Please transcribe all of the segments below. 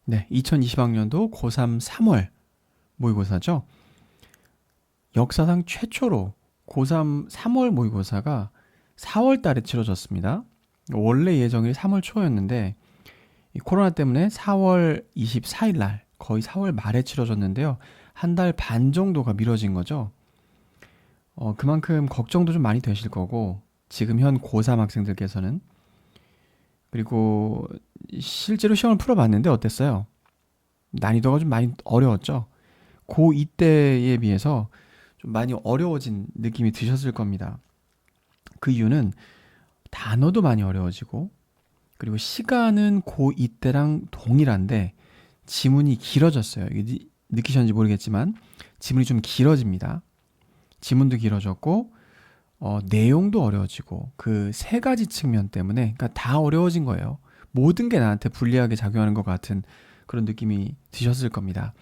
네, 2020학년도 고3 3월 모의고사죠. 역사상 최초로 고3 3월 모의고사가 4월 달에 치러졌습니다. 원래 예정이 3월 초였는데 이 코로나 때문에 4월 24일 날 거의 4월 말에 치러졌는데요. 한 달 반 정도가 미뤄진 거죠. 그만큼 걱정도 좀 많이 되실 거고 지금 현 고3 학생들께서는 그리고 실제로 시험을 풀어봤는데 어땠어요? 난이도가 좀 많이 어려웠죠. 고2 때에 비해서 좀 많이 어려워진 느낌이 드셨을 겁니다. 그 이유는 단어도 많이 어려워지고 그리고 시간은 고2 때랑 동일한데 지문이 길어졌어요. 이게 느끼셨는지 모르겠지만 지문이 좀 길어집니다. 지문도 길어졌고 내용도 어려워지고 그 세 가지 측면 때문에 그러니까 다 어려워진 거예요. 모든 게 나한테 불리하게 작용하는 것 같은 그런 느낌이 드셨을 겁니다.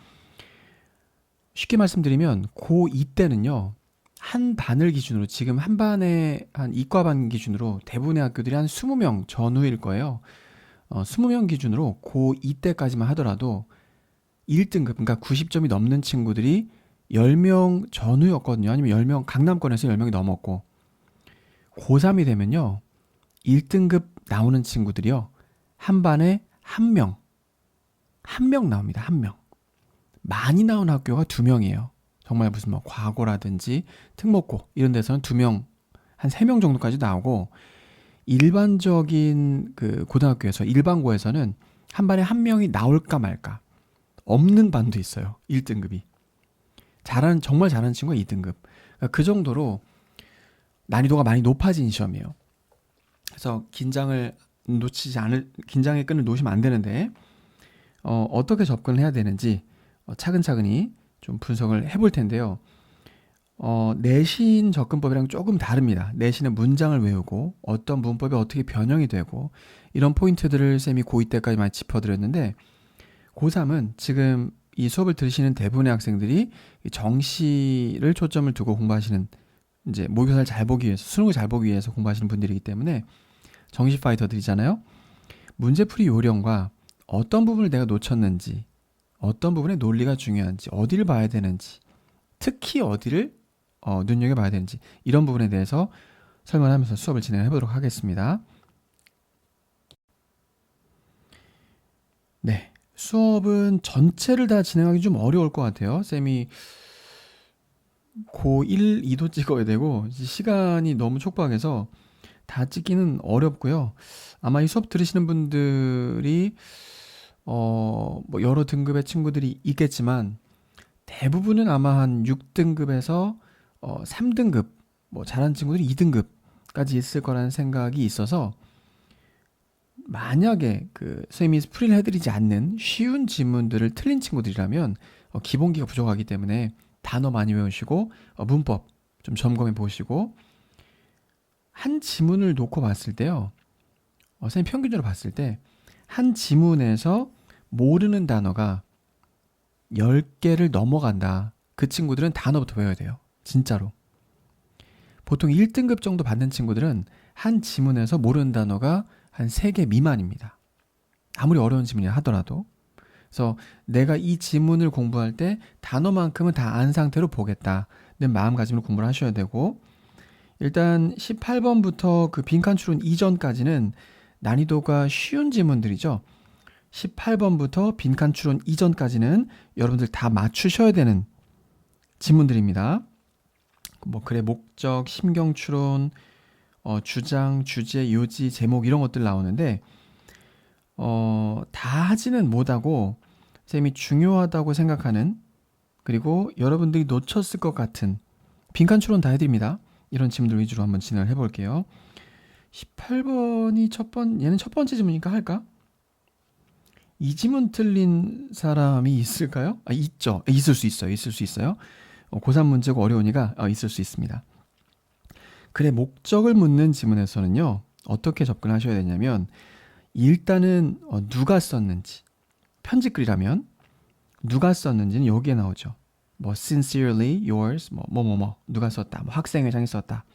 쉽게 말씀드리면 고2 때는요. 한 반을 기준으로 지금 한 반에 한 이과반 기준으로 대부분의 학교들이 한 20명 전후일 거예요. 20명 기준으로 고2 때까지만 하더라도 1등급 그러니까 90점이 넘는 친구들이 10명 전후였거든요. 아니면 10명 강남권에서 10명이 넘었고 고3이 되면요. 1등급 나오는 친구들이요. 한 반에 한 명 나옵니다. 한 명. 많이 나온 학교가 두 명이에요. 정말 무슨 뭐 과고라든지 특목고 이런 데서는 두 명, 한 세 명 정도까지 나오고 일반적인 그 고등학교에서 일반고에서는 한 반에 한 명이 나올까 말까 없는 반도 있어요. 1등급이. 정말 잘하는 친구가 2등급. 그러니까 그 정도로 난이도가 많이 높아진 시험이에요. 그래서 긴장의 끈을 놓으시면 안 되는데 어떻게 접근을 해야 되는지 차근차근히 좀 분석을 해볼 텐데요. 내신 접근법이랑 조금 다릅니다. 내신은 문장을 외우고 어떤 문법이 어떻게 변형이 되고 이런 포인트들을 쌤이 고2 때까지 많이 짚어드렸는데 고3은 지금 이 수업을 들으시는 대부분의 학생들이 정시를 초점을 두고 공부하시는 이제 모의고사를 잘 보기 위해서 수능을 잘 보기 위해서 공부하시는 분들이기 때문에 정시 파이터들이잖아요. 문제풀이 요령과 어떤 부분을 내가 놓쳤는지 어떤 부분의 논리가 중요한지 어디를 봐야 되는지 특히 어디를 눈여겨봐야 되는지 이런 부분에 대해서 설명하면서 수업을 진행해 보도록 하겠습니다. 네, 수업은 전체를 다 진행하기 좀 어려울 것 같아요. 쌤이 고1, 2도 찍어야 되고 시간이 너무 촉박해서 다 찍기는 어렵고요. 아마 이 수업 들으시는 분들이 뭐 여러 등급의 친구들이 있겠지만 대부분은 아마 한 6등급에서 3등급 뭐 잘하는 친구들이 2등급까지 있을 거라는 생각이 있어서 만약에 그 선생님이 풀이를 해드리지 않는 쉬운 지문들을 틀린 친구들이라면 기본기가 부족하기 때문에 단어 많이 외우시고 문법 좀 점검해 보시고 한 지문을 놓고 봤을 때요. 선생님 평균적으로 봤을 때 한 지문에서 모르는 단어가 10개를 넘어간다. 그 친구들은 단어부터 외워야 돼요. 진짜로. 보통 1등급 정도 받는 친구들은 한 지문에서 모르는 단어가 한 3개 미만입니다. 아무리 어려운 지문이라 하더라도. 그래서 내가 이 지문을 공부할 때 단어만큼은 다 안 상태로 보겠다는 마음가짐으로 공부를 하셔야 되고 일단 18번부터 그 빈칸 추론 이전까지는 난이도가 쉬운 지문들이죠. 18번부터 빈칸 추론 이전까지는 여러분들 다 맞추셔야 되는 지문들입니다. 뭐 글의 목적, 심경 추론, 주장, 주제, 요지, 제목 이런 것들 나오는데 다 하지는 못하고 쌤이 중요하다고 생각하는 그리고 여러분들이 놓쳤을 것 같은 빈칸 추론 다 해드립니다. 이런 지문들 위주로 한번 진행을 해볼게요. 18번이 얘는 첫 번째 지문이니까 할까? 이 지문 틀린 사람이 있을까요? 있죠. 있을 수 있어요. 있을 수 있어요. 고3 문제고 어려우니까 있을 수 있습니다. 글의 목적을 묻는 지문에서는요. 어떻게 접근하셔야 되냐면 일단은 누가 썼는지 편집글이라면 누가 썼는지는 여기에 나오죠. 뭐 sincerely yours 뭐 누가 썼다. 뭐 학생회장이 썼다.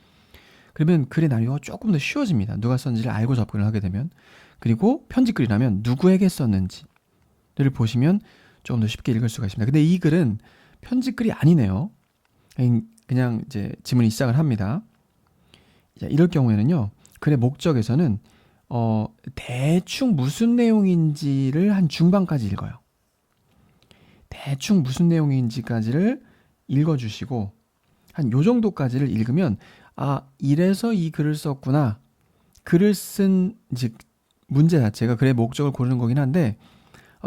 그러면 글의 난이도가 조금 더 쉬워집니다. 누가 썼는지를 알고 접근을 하게 되면. 그리고 편집글이라면 누구에게 썼는지 보시면 조금 더 쉽게 읽을 수가 있습니다. 근데 이 글은 편지 글이 아니네요. 그냥 이제 지문이 시작을 합니다. 자, 이럴 경우에는요. 글의 목적에서는 대충 무슨 내용인지를 한 중반까지 읽어요. 대충 무슨 내용인지까지를 읽어주시고 한 요 정도까지를 읽으면 이래서 이 글을 썼구나. 글을 쓴 이제 문제 자체가 글의 목적을 고르는 거긴 한데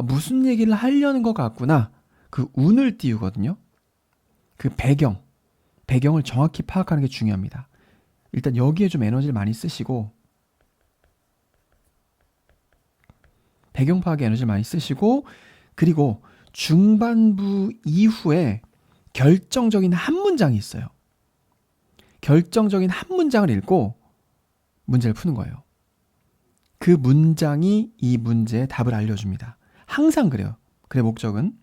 무슨 얘기를 하려는 것 같구나. 그 운을 띄우거든요. 그 배경을 정확히 파악하는 게 중요합니다. 일단 여기에 좀 에너지를 많이 쓰시고 배경 파악에 에너지를 많이 쓰시고 그리고 중반부 이후에 결정적인 한 문장이 있어요. 결정적인 한 문장을 읽고 문제를 푸는 거예요. 그 문장이 이 문제의 답을 알려줍니다. 항상 그래요. 글의 목적은.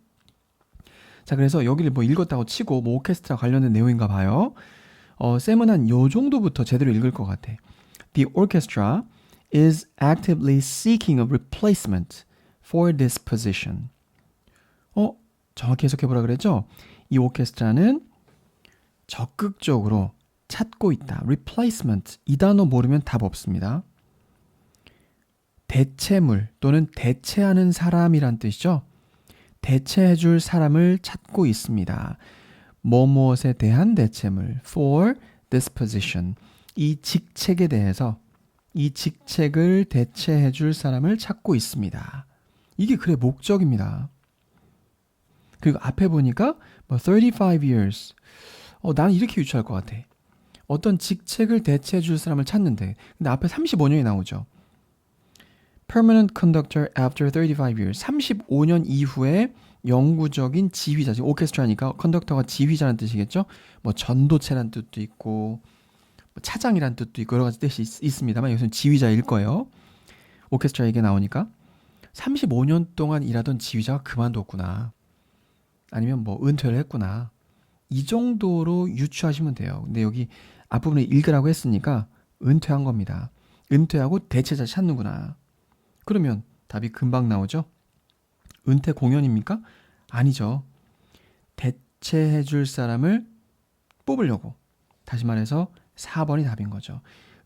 자, 그래서 여기를 뭐 읽었다고 치고 뭐 오케스트라 관련된 내용인가 봐요. 쌤은 한 요 정도부터 제대로 읽을 것 같아. The orchestra is actively seeking a replacement for this position. 정확히 해석해보라 그랬죠? 이 오케스트라는 적극적으로 찾고 있다. replacement. 이 단어 모르면 답 없습니다. 대체물 또는 대체하는 사람이란 뜻이죠. 대체해줄 사람을 찾고 있습니다. 무엇에 대한 대체물 for this position. 이 직책에 대해서 이 직책을 대체해줄 사람을 찾고 있습니다. 이게 글의 목적입니다. 그리고 앞에 보니까 35 years. 나는 이렇게 유추할 것 같아. 어떤 직책을 대체해줄 사람을 찾는데 근데 앞에 35년이 나오죠. Permanent conductor after 35 years. 35년 이후에 영구적인 지휘자. 지금 오케스트라니까 컨덕터가 지휘자라는 뜻이겠죠. 뭐 전도체라는 뜻도 있고 뭐 차장이라는 뜻도 있고 여러 가지 뜻이 있습니다만 여기서는 지휘자일 거예요. 오케스트라 얘기 나오니까 35년 동안 일하던 지휘자가 그만뒀구나. 아니면 뭐 은퇴를 했구나. 이 정도로 유추하시면 돼요. 근데 여기 앞부분에 읽으라고 했으니까 은퇴한 겁니다. 은퇴하고 대체자 찾는구나. 그러면 답이 금방 나오죠? 은퇴 공연입니까? 아니죠. 대체해줄 사람을 뽑으려고. 다시 말해서 4번이 답인 거죠.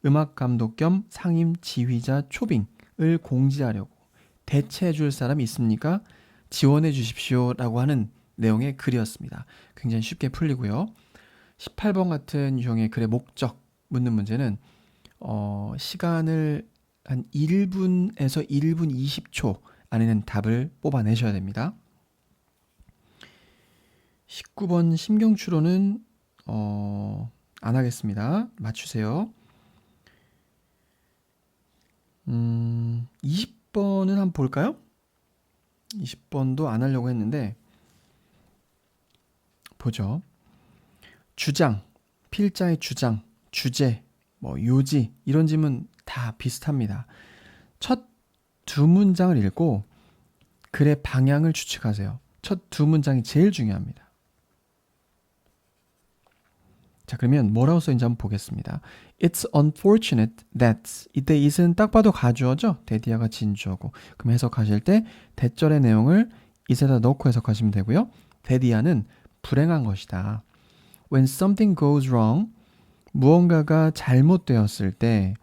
음악 감독 겸 상임 지휘자 초빙을 공지하려고. 대체해줄 사람이 있습니까? 지원해 주십시오 라고 하는 내용의 글이었습니다. 굉장히 쉽게 풀리고요. 18번 같은 유형의 글의 목적 묻는 문제는 시간을 한 1분에서 1분 20초 안에는 답을 뽑아내셔야 됩니다. 19번 심경추론은 안 하겠습니다. 맞추세요. 20번은 한번 볼까요? 20번도 안 하려고 했는데 보죠. 주장, 필자의 주장, 주제, 뭐 요지 이런 질문 다 비슷합니다. 첫 두 문장을 읽고 글의 방향을 추측하세요. 첫 두 문장이 제일 중요합니다. 자, 그러면 뭐라고 써있는지 한번 보겠습니다. It's unfortunate that 이때 it은 딱 봐도 가주어죠. 대디어가 진주어고 그럼 해석하실 때 대절의 내용을 it에다 넣고 해석하시면 되고요. 대디어는 불행한 것이다. When something goes wrong 무언가가 잘못되었을 때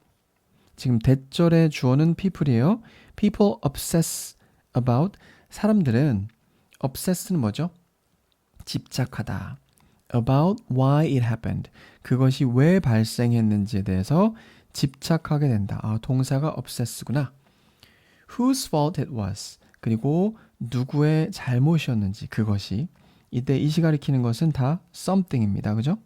지금 대절의 주어는 people이에요. People obsess about 사람들은 obsess는 뭐죠? 집착하다. About why it happened. 그것이 왜 발생했는지에 대해서 집착하게 된다. 동사가 obsess구나. Whose fault it was. 그리고 누구의 잘못이었는지 그것이. 이때 it이 가리키는 것은 다 something입니다. 그죠?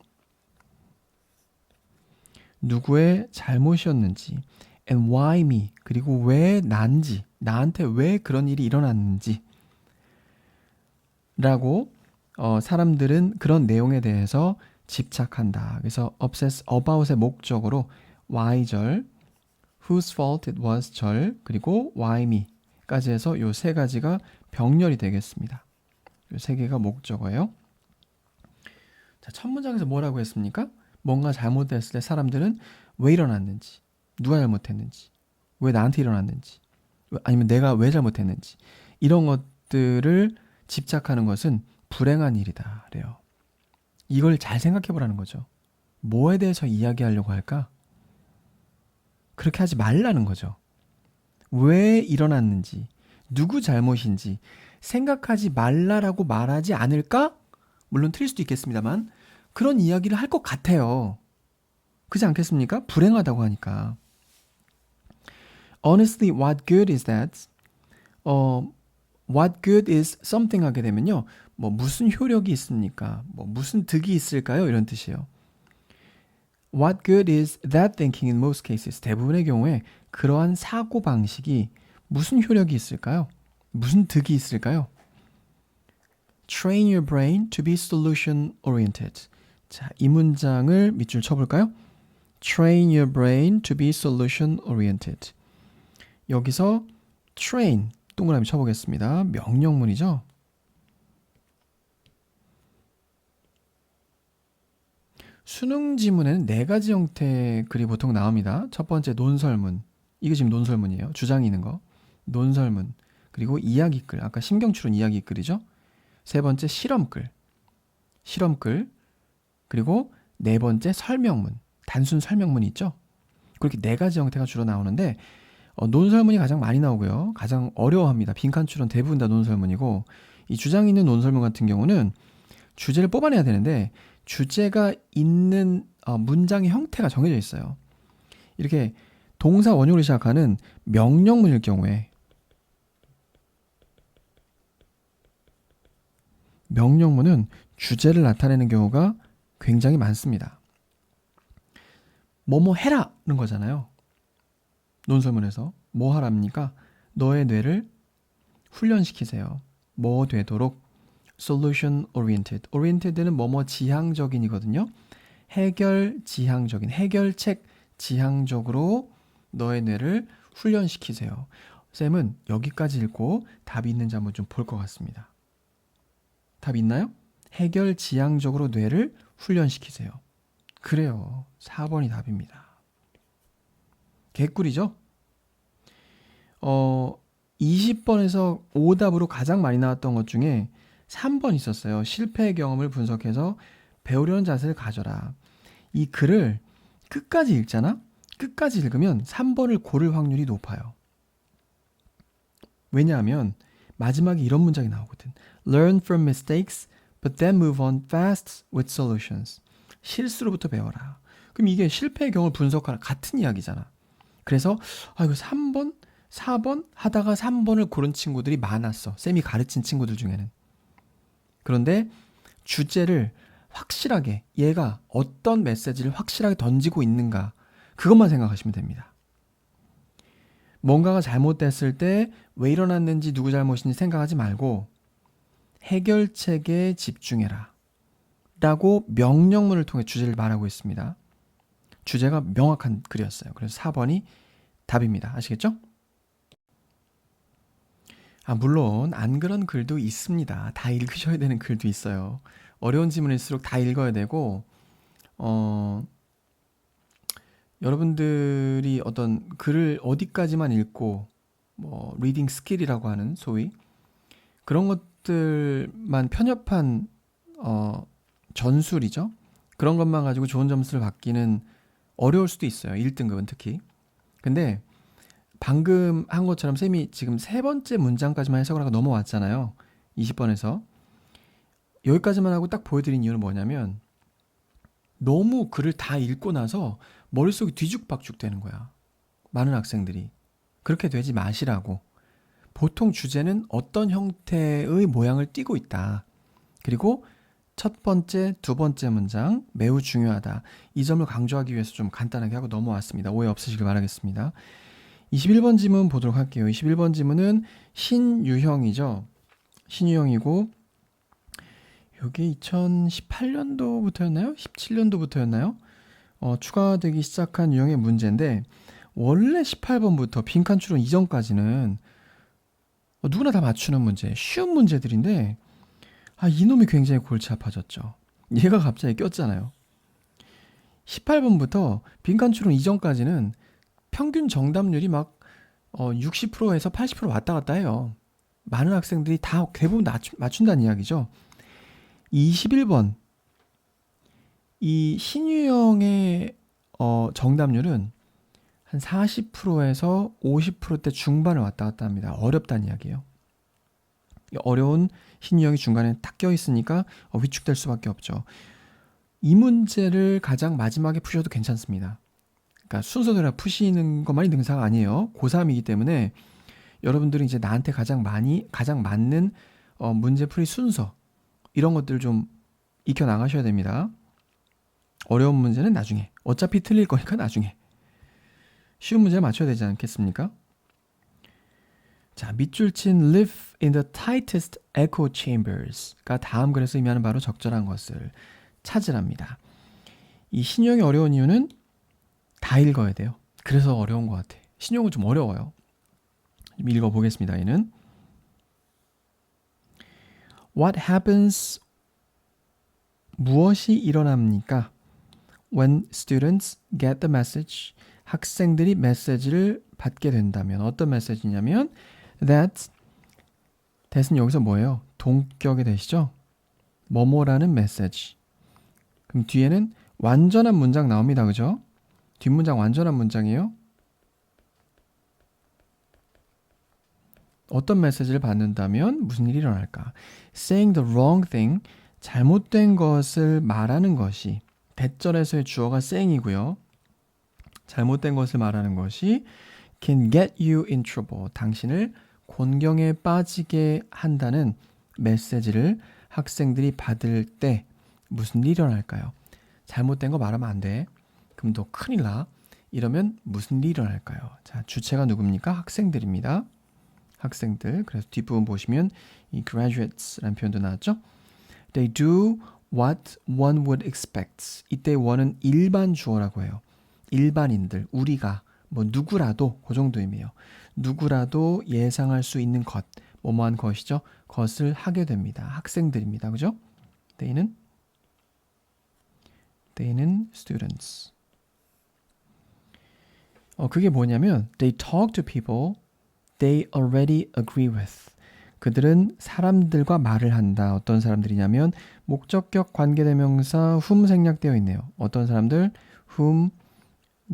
누구의 잘못이었는지 and why me 그리고 왜 난지 나한테 왜 그런 일이 일어났는지 라고 사람들은 그런 내용에 대해서 집착한다. 그래서 obsess about의 목적으로 why절 whose fault it was 절 그리고 why me 까지 해서 요 세 가지가 병렬이 되겠습니다. 요 세 개가 목적어예요. 자, 첫 문장에서 뭐라고 했습니까? 뭔가 잘못됐을 때 사람들은 왜 일어났는지, 누가 잘못했는지, 왜 나한테 일어났는지, 아니면 내가 왜 잘못했는지 이런 것 것들을 집착하는 것은 불행한 일이다. 그래요. 이걸 잘 생각해 보라는 거죠. 뭐에 대해서 이야기하려고 할까? 그렇게 하지 말라는 거죠. 왜 일어났는지, 누구 잘못인지 생각하지 말라라고 말하지 않을까? 물론 틀릴 수도 있겠습니다만 그런 이야기를 할 것 같아요. 그렇지 않겠습니까? 불행하다고 하니까. Honestly, what good is that? What good is something 하게 되면요. 뭐 무슨 효력이 있습니까? 뭐 무슨 득이 있을까요? 이런 뜻이에요. What good is that thinking in most cases? 대부분의 경우에 그러한 사고 방식이 무슨 효력이 있을까요? 무슨 득이 있을까요? Train your brain to be solution oriented. 자, 이 문장을 밑줄 쳐볼까요? Train your brain to be solution oriented. 여기서 train 동그라미 쳐보겠습니다. 명령문이죠. 수능 지문에는 네 가지 형태의 글이 보통 나옵니다. 첫 번째 논설문. 이게 지금 논설문이에요. 주장이 있는 거. 논설문. 그리고 이야기글. 아까 신경추론 이야기글이죠. 세 번째 실험글. 실험글. 그리고 네 번째 설명문. 단순 설명문이 있죠. 그렇게 네 가지 형태가 주로 나오는데 논설문이 가장 많이 나오고요. 가장 어려워합니다. 빈칸 추론 대부분 다 논설문이고 이 주장이 있는 논설문 같은 경우는 주제를 뽑아내야 되는데 주제가 있는 문장의 형태가 정해져 있어요. 이렇게 동사 원형으로 시작하는 명령문일 경우에 명령문은 주제를 나타내는 경우가 굉장히 많습니다. 뭐뭐 해라는 거잖아요. 논설문에서 뭐 하랍니까? 너의 뇌를 훈련시키세요. 뭐 되도록 solution oriented. oriented는 뭐뭐 지향적인이거든요. 해결 지향적인, 해결책 지향적으로 너의 뇌를 훈련시키세요. 쌤은 여기까지 읽고 답이 있는지 한번 좀 볼 것 같습니다. 답 있나요? 해결 지향적으로 뇌를 훈련시키세요. 그래요. 4번이 답입니다. 개꿀이죠? 20번에서 오답으로 가장 많이 나왔던 것 중에 3번 있었어요. 실패의 경험을 분석해서 배우려는 자세를 가져라. 이 글을 끝까지 읽잖아? 끝까지 읽으면 3번을 고를 확률이 높아요. 왜냐하면 마지막에 이런 문장이 나오거든. Learn from mistakes, but then move on fast with solutions. 실수로부터 배워라. 그럼 이게 실패의 경험을 분석하라. 같은 이야기잖아. 그래서 이거 3번, 4번 하다가 3번을 고른 친구들이 많았어. 쌤이 가르친 친구들 중에는. 그런데 주제를 확실하게 얘가 어떤 메시지를 확실하게 던지고 있는가 그것만 생각하시면 됩니다. 뭔가가 잘못됐을 때 왜 일어났는지 누구 잘못인지 생각하지 말고 해결책에 집중해라 라고 명령문을 통해 주제를 말하고 있습니다. 주제가 명확한 글이었어요. 그래서 4번이 답입니다. 아시겠죠? 물론 안 그런 글도 있습니다. 다 읽으셔야 되는 글도 있어요. 어려운 지문일수록 다 읽어야 되고 여러분들이 어떤 글을 어디까지만 읽고 뭐 리딩 스킬이라고 하는 소위 그런 것들만 편협한 전술이죠. 그런 것만 가지고 좋은 점수를 받기는 어려울 수도 있어요. 1등급은 특히. 근데 방금 한 것처럼 쌤이 지금 세 번째 문장까지만 해석을 하고 넘어왔잖아요. 20번에서. 여기까지만 하고 딱 보여드린 이유는 뭐냐면 너무 글을 다 읽고 나서 머릿속이 뒤죽박죽 되는 거야. 많은 학생들이. 그렇게 되지 마시라고. 보통 주제는 어떤 형태의 모양을 띠고 있다. 그리고 첫 번째, 두 번째 문장 매우 중요하다. 이 점을 강조하기 위해서 좀 간단하게 하고 넘어왔습니다. 오해 없으시길 바라겠습니다. 21번 지문 보도록 할게요. 21번 지문은 신유형이죠. 신유형이고 이게 2018년도부터였나요? 17년도부터였나요? 추가되기 시작한 유형의 문제인데 원래 18번부터 빈칸 추론 이전까지는 누구나 다 맞추는 문제, 쉬운 문제들인데 이놈이 굉장히 골치 아파졌죠. 얘가 갑자기 꼈잖아요. 18번부터 빈칸 추론 이전까지는 평균 정답률이 막 60%에서 80% 왔다 갔다 해요. 많은 학생들이 다 대부분 맞춘다는 이야기죠. 21번 이 신유형의 정답률은 한 40%에서 50%대 중반을 왔다 갔다 합니다. 어렵다는 이야기예요. 어려운 신유형이 중간에 딱 껴있으니까 위축될 수밖에 없죠. 이 문제를 가장 마지막에 푸셔도 괜찮습니다. 그러니까 순서대로 푸시는 것만이 능사가 아니에요. 고3이기 때문에 여러분들이 이제 나한테 가장 맞는 문제풀이 순서 이런 것들 좀 익혀 나가셔야 됩니다. 어려운 문제는 나중에. 어차피 틀릴 거니까 나중에. 쉬운 문제를 맞춰야 되지 않겠습니까? 자, 밑줄 친 live in the tightest echo chambers가 다음 글에서 의미하는 바로 적절한 것을 찾으랍니다. 이 신용이 어려운 이유는 다 읽어야 돼요. 그래서 어려운 것 같아. 신용은 좀 어려워요. 좀 읽어보겠습니다. 얘는 What happens? 무엇이 일어납니까? When students get the message, 학생들이 메시지를 받게 된다면 어떤 메시지냐면 that, that은 여기서 뭐예요? 동격의 대시죠? 뭐뭐라는 메시지. 그럼 뒤에는 완전한 문장 나옵니다. 그죠? 뒷문장 완전한 문장이에요. 어떤 메시지를 받는다면 무슨 일이 일어날까? Saying the wrong thing, 잘못된 것을 말하는 것이 대절에서의 주어가 saying이고요. 잘못된 것을 말하는 것이 can get you in trouble. 당신을 곤경에 빠지게 한다는 메시지를 학생들이 받을 때 무슨 일이 일어날까요? 잘못된 거 말하면 안 돼. 그럼 너 큰일 나. 이러면 무슨 일이 일어날까요? 자, 주체가 누굽니까? 학생들입니다. 학생들. 그래서 뒷부분 보시면 이 graduates라는 표현도 나왔죠? They do what one would expect. 이때 one은 일반 주어라고 해요. 일반인들, 우리가, 뭐 누구라도 그 정도 의미예요. 누구라도 예상할 수 있는 것, 뭐뭐한 것이죠. 것을 하게 됩니다. 학생들입니다. 그죠? They는 students. 그게 뭐냐면 they talk to people they already agree with. 그들은 사람들과 말을 한다. 어떤 사람들이냐면 목적격 관계대명사 whom 생략되어 있네요. 어떤 사람들 whom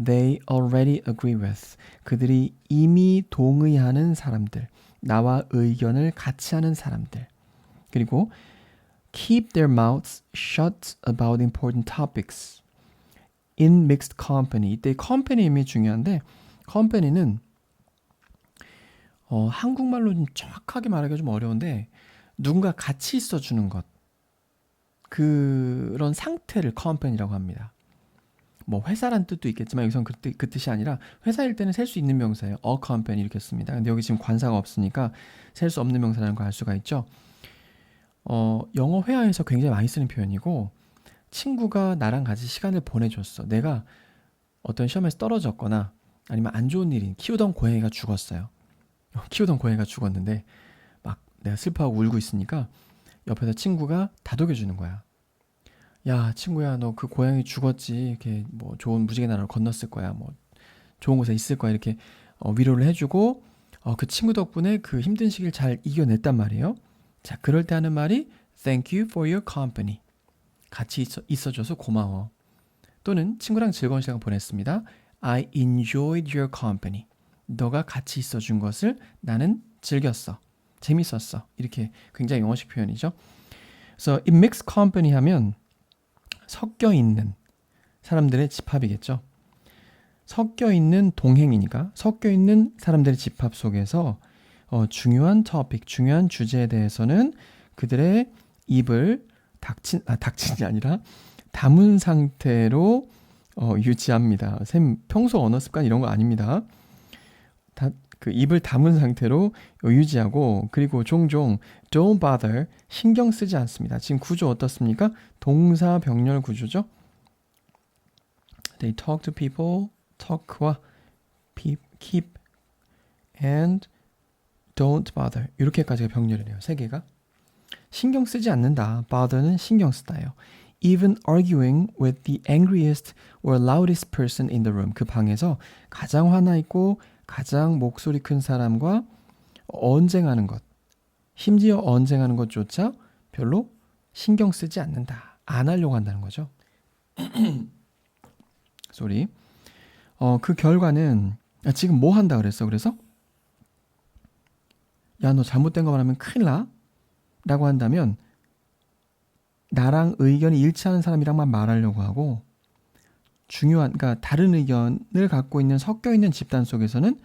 they already agree with. 그들이 이미 동의하는 사람들. 나와 의견을 같이 하는 사람들. 그리고 keep their mouths shut about important topics in mixed company. 이때 company 의미 중요한데 company는 한국말로 좀 정확하게 말하기가 좀 어려운데 누군가 같이 있어주는 것 그런 상태를 company라고 합니다. 뭐 회사란 뜻도 있겠지만 여기선 그 뜻이 아니라 회사일 때는 셀 수 있는 명사예요. a company 이렇게 씁니다. 근데 여기 지금 관사가 없으니까 셀 수 없는 명사라는 걸 알 수가 있죠. 영어 회화에서 굉장히 많이 쓰는 표현이고 친구가 나랑 같이 시간을 보내줬어. 내가 어떤 시험에서 떨어졌거나 아니면 안 좋은 일인 키우던 고양이가 죽었어요. 키우던 고양이가 죽었는데 막 내가 슬퍼하고 울고 있으니까 옆에서 친구가 다독여주는 거야. 야 친구야 너 그 고양이 죽었지. 이렇게 뭐 좋은 무지개 나라로 건넜을 거야. 뭐 좋은 곳에 있을 거야. 이렇게 위로를 해주고 그 친구 덕분에 그 힘든 시기를 잘 이겨냈단 말이에요. 자 그럴 때 하는 말이 Thank you for your company. 같이 있어줘서 고마워. 또는 친구랑 즐거운 시간 보냈습니다. I enjoyed your company. 너가 같이 있어준 것을 나는 즐겼어. 재밌었어. 이렇게 굉장히 영어식 표현이죠. 그래서 in mixed company 하면 섞여 있는 사람들의 집합이겠죠. 섞여 있는 동행이니까 섞여 있는 사람들의 집합 속에서 중요한 토픽, 중요한 주제에 대해서는 그들의 입을 닥친이 아니라 담은 상태로 유지합니다. 쌤 평소 언어 습관 이런 거 아닙니다. 그 입을 담은 상태로 유지하고 그리고 종종 don't bother 신경 쓰지 않습니다. 지금 구조 어떻습니까? 동사 병렬 구조죠. They talk to people, talk와 keep and don't bother 이렇게까지가 병렬이래요. 세 개가 신경 쓰지 않는다. bother는 신경 쓰다예요. Even arguing with the angriest or loudest person in the room. 그 방에서 가장 화나 있고 가장 목소리 큰 사람과 언쟁하는 것. 심지어 언쟁하는 것조차 별로 신경 쓰지 않는다. 안 하려고 한다는 거죠. 쏘리. 그 결과는 지금 뭐 한다 그랬어? 그래서 야, 너 잘못된 거 말하면 큰일 나? 라고 한다면 나랑 의견이 일치하는 사람이랑만 말하려고 하고 그러니까 다른 의견을 갖고 있는 섞여 있는 집단 속에서는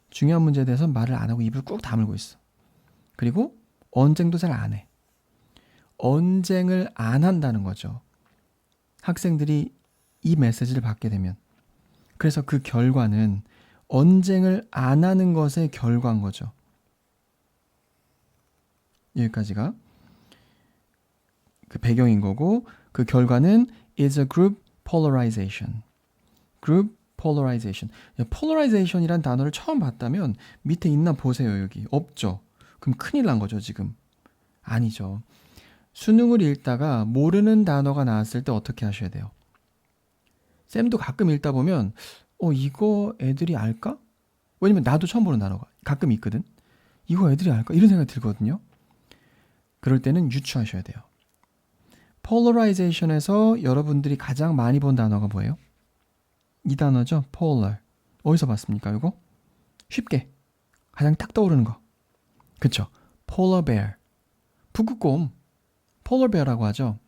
중요한 문제에 대해서 말을 안 하고 입을 꾹 다물고 있어. 그리고 언쟁도 잘 안 해. 언쟁을 안 한다는 거죠. 학생들이 이 메시지를 받게 되면. 그래서 그 결과는 언쟁을 안 하는 것의 결과인 거죠. 여기까지가 그 배경인 거고 그 결과는 is a group polarization. group polarization. polarization이란 단어를 처음 봤다면 밑에 있나 보세요. 여기 없죠. 그럼 큰일 난 거죠 지금. 아니죠. 수능을 읽다가 모르는 단어가 나왔을 때 어떻게 하셔야 돼요? 쌤도 가끔 읽다 보면 이거 애들이 알까? 왜냐면 나도 처음 보는 단어가 가끔 있거든. 이거 애들이 알까? 이런 생각이 들거든요. 그럴 때는 유추하셔야 돼요. polarization에서 여러분들이 가장 많이 본 단어가 뭐예요? 이 단어죠. polar. 어디서 봤습니까? 이거? 쉽게 가장 딱 떠오르는 거. 그쵸? polar bear. 북극곰. polar bear라고 하죠.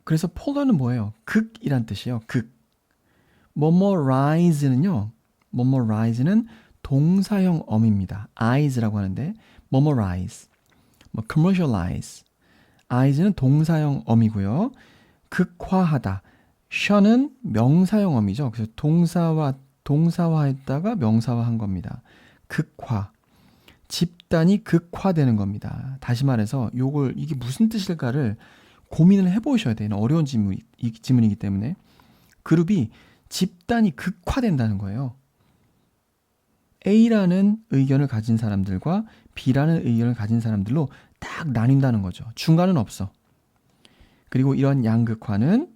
그래서 polar는 뭐예요? 극이란 뜻이에요. 극. rise는요. rise는 동사형 어미입니다. eyes라고 하는데 rise. commercialize. eyes는 동사형 어미고요. 극화하다. 셔는 명사형 어미죠. 그래서 동사화했다가 명사화한 겁니다. 극화. 집단이 극화되는 겁니다. 다시 말해서 이게 무슨 뜻일까를 고민을 해보셔야 돼요. 어려운 지문이기 때문에. 그룹이 집단이 극화된다는 거예요. A라는 의견을 가진 사람들과 B라는 의견을 가진 사람들로 딱 나뉜다는 거죠. 중간은 없어. 그리고 이런 양극화는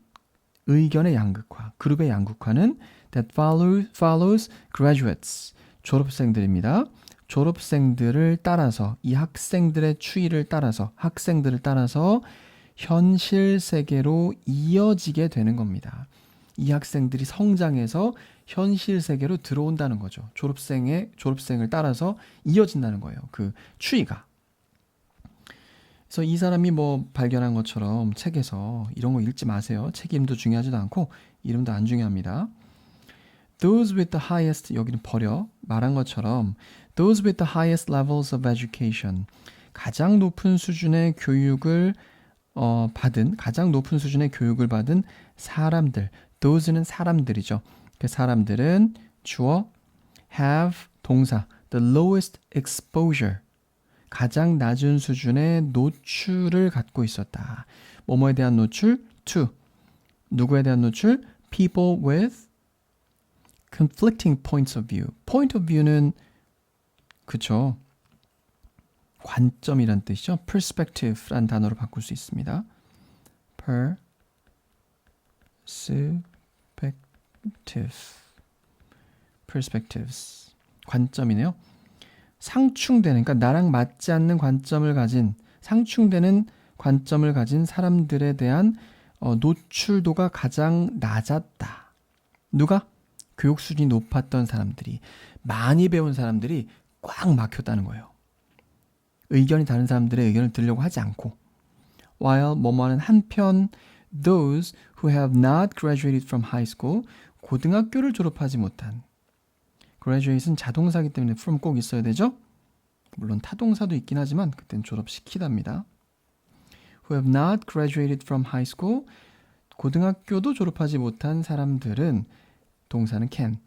의견의 양극화, 그룹의 양극화는 that follows graduates, 졸업생들입니다. 졸업생들을 따라서 이 학생들의 추이를 따라서 학생들을 따라서 현실 세계로 이어지게 되는 겁니다. 이 학생들이 성장해서 현실 세계로 들어온다는 거죠. 졸업생을 따라서 이어진다는 거예요. 그 추이가. 그래서 이 사람이 발견한 것처럼 책에서 이런 거 읽지 마세요. 책 이름도 중요하지도 않고 이름도 안 중요합니다. Those with the highest, 여기는 버려. 말한 것처럼 Those with the highest levels of education, 가장 높은 수준의 교육을 받은 사람들. Those는 사람들이죠. 그 사람들은 주어 have 동사 the lowest exposure, 가장 낮은 수준의 노출을 갖고 있었다. 뭐뭐에 대한 노출? to. 누구에 대한 노출? people with conflicting points of view. point of view는 그쵸. 관점이란 뜻이죠. perspective란 단어로 바꿀 수 있습니다. perspectives. 관점이네요. 상충되는, 그러니까 나랑 맞지 않는 상충되는 관점을 가진 사람들에 대한 노출도가 가장 낮았다. 누가? 교육 수준이 높았던 사람들이, 많이 배운 사람들이 꽉 막혔다는 거예요. 의견이 다른 사람들의 의견을 들으려고 하지 않고. While 뭐뭐는 한편 those who have not graduated from high school, 고등학교를 졸업하지 못한. graduate은 자동사이기 때문에 from 꼭 있어야 되죠. 물론 타동사도 있긴 하지만 그때는 졸업시키답니다. who have not graduated from high school, 고등학교도 졸업하지 못한 사람들은 동사는 can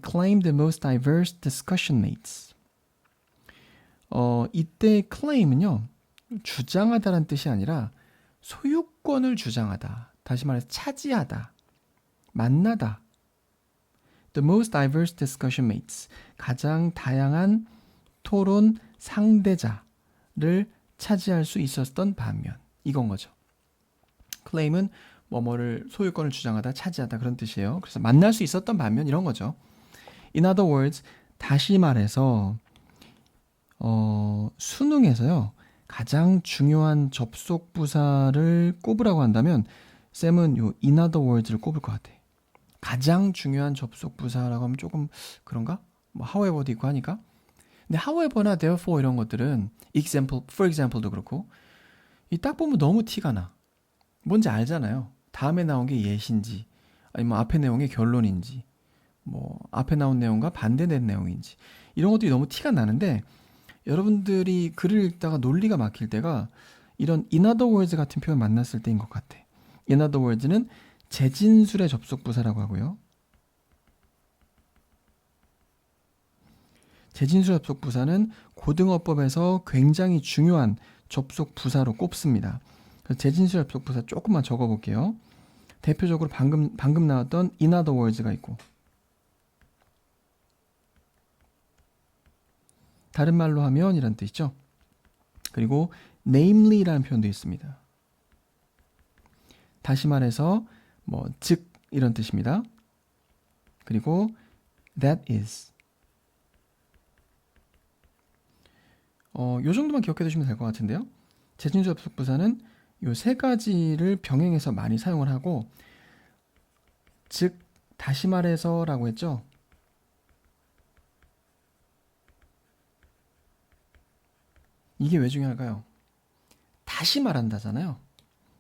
claim the most diverse discussion mates. 이때 claim은요, 주장하다라는 뜻이 아니라 소유권을 주장하다. 다시 말해서 차지하다. 만나다. The most diverse discussion mates. 가장 다양한 토론 상대자를 차지할 수 있었던 반면. 이건 거죠. claim은 뭐뭐를 소유권을 주장하다, 차지하다 그런 뜻이에요. 그래서 만날 수 있었던 반면 이런 거죠. In other words, 다시 말해서 수능에서요. 가장 중요한 접속 부사를 꼽으라고 한다면 쌤은 요 in other words를 꼽을 것 같아. 가장 중요한 접속 부사라고 하면 조금 그런가? 뭐 however도 있고 하니까. 근데 however나 therefore 이런 것들은 example, for example도 그렇고 이 딱 보면 너무 티가 나. 뭔지 알잖아요. 다음에 나온 게 예시인지 아니면 앞에 내용의 결론인지 뭐 앞에 나온 내용과 반대된 내용인지 이런 것들이 너무 티가 나는데 여러분들이 글을 읽다가 논리가 막힐 때가 이런 in other words 같은 표현 만났을 때인 것 같아. in other words는 재진술의 접속 부사라고 하고요. 재진술 접속 부사는 고등어법에서 굉장히 중요한 접속 부사로 꼽습니다. 그래서 재진술 접속 부사 조금만 적어 볼게요. 대표적으로 방금 나왔던 in other words가 있고 다른 말로 하면 이란 뜻이죠. 그리고 namely라는 표현도 있습니다. 다시 말해서 뭐 즉 이런 뜻입니다. 그리고 that is 요 정도만 기억해 두시면 될 것 같은데요. 재진술 접속 부사는 요 세 가지를 병행해서 많이 사용을 하고 즉 다시 말해서라고 했죠. 이게 왜 중요할까요? 다시 말한다잖아요.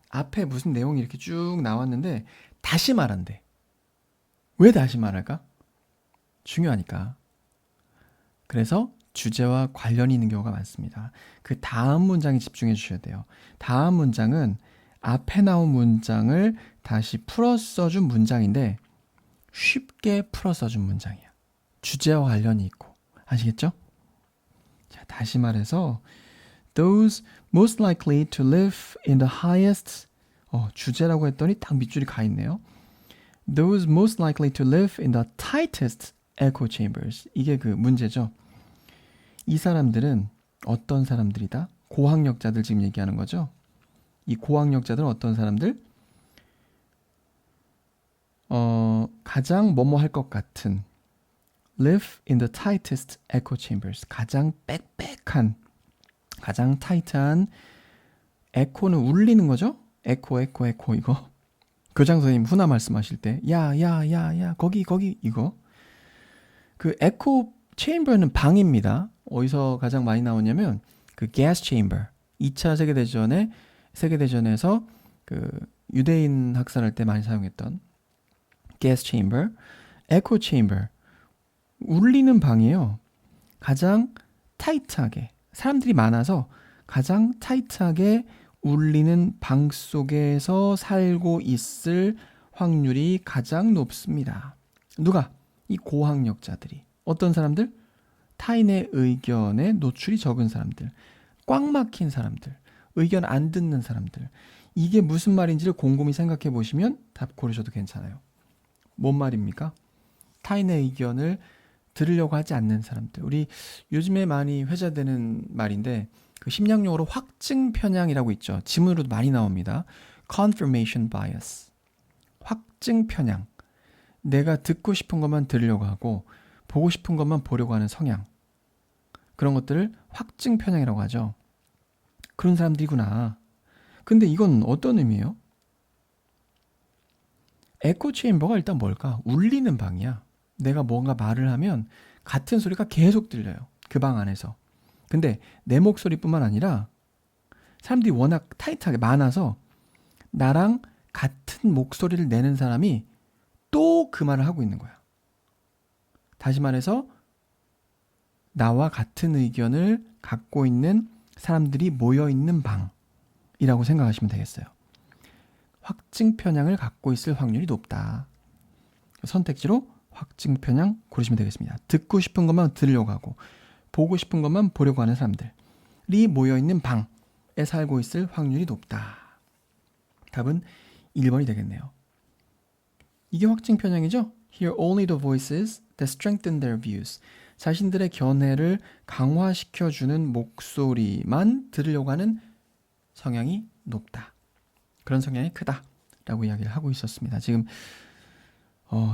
앞에 무슨 내용이 이렇게 쭉 나왔는데 다시 말한대. 왜 다시 말할까? 중요하니까. 그래서 주제와 관련이 있는 경우가 많습니다. 그 다음 문장에 집중해 주셔야 돼요. 다음 문장은 앞에 나온 문장을 다시 풀어 써준 문장인데 쉽게 풀어 써준 문장이야. 주제와 관련이 있고. 아시겠죠? 자, 다시 말해서 Those most likely to live in the highest 주제라고 했더니 딱 밑줄이 가 있네요. Those most likely to live in the tightest echo chambers. 이게 그 문제죠. 이 사람들은 어떤 사람들이다? 고학력자들 지금 얘기하는 거죠. 이 고학력자들은 어떤 사람들? 가장 뭐뭐 할 것 같은 live in the tightest echo chambers. 가장 빽빽한 가장 타이트한 에코는 울리는 거죠? 에코 이거. 교장 선생님 훈화 말씀하실 때 야 거기 이거. 그 에코 체인버는 방입니다. 어디서 가장 많이 나오냐면 그 가스 체인버. 2차 세계대전에서 그 유대인 학살할 때 많이 사용했던 가스 체인버, 에코 체인버. 울리는 방이에요. 가장 타이트하게 사람들이 많아서 가장 타이트하게 울리는 방 속에서 살고 있을 확률이 가장 높습니다. 누가? 이 고학력자들이. 어떤 사람들? 타인의 의견에 노출이 적은 사람들. 꽉 막힌 사람들. 의견 안 듣는 사람들. 이게 무슨 말인지를 곰곰이 생각해 보시면 답 고르셔도 괜찮아요. 뭔 말입니까? 타인의 의견을 들으려고 하지 않는 사람들. 우리 요즘에 많이 회자되는 말인데 그 심리학용어로 확증 편향이라고 있죠. 지문으로도 많이 나옵니다. confirmation bias. 확증 편향. 내가 듣고 싶은 것만 들으려고 하고 보고 싶은 것만 보려고 하는 성향. 그런 것들을 확증 편향이라고 하죠. 그런 사람들이구나. 근데 이건 어떤 의미예요? 에코 체인버가 일단 뭘까? 울리는 방이야. 내가 뭔가 말을 하면 같은 소리가 계속 들려요. 그 방 안에서. 근데 내 목소리뿐만 아니라 사람들이 워낙 타이트하게 많아서 나랑 같은 목소리를 내는 사람이 또 그 말을 하고 있는 거야. 다시 말해서 나와 같은 의견을 갖고 있는 사람들이 모여있는 방이라고 생각하시면 되겠어요. 확증 편향을 갖고 있을 확률이 높다. 선택지로 확증 편향 고르시면 되겠습니다. 듣고 싶은 것만 들으려고 하고 보고 싶은 것만 보려고 하는 사람들이 모여있는 방에 살고 있을 확률이 높다. 답은 1번이 되겠네요. 이게 확증 편향이죠? Hear only the voices that strengthen their views. 자신들의 견해를 강화시켜주는 목소리만 들으려고 하는 성향이 높다. 그런 성향이 크다. 라고 이야기를 하고 있었습니다. 지금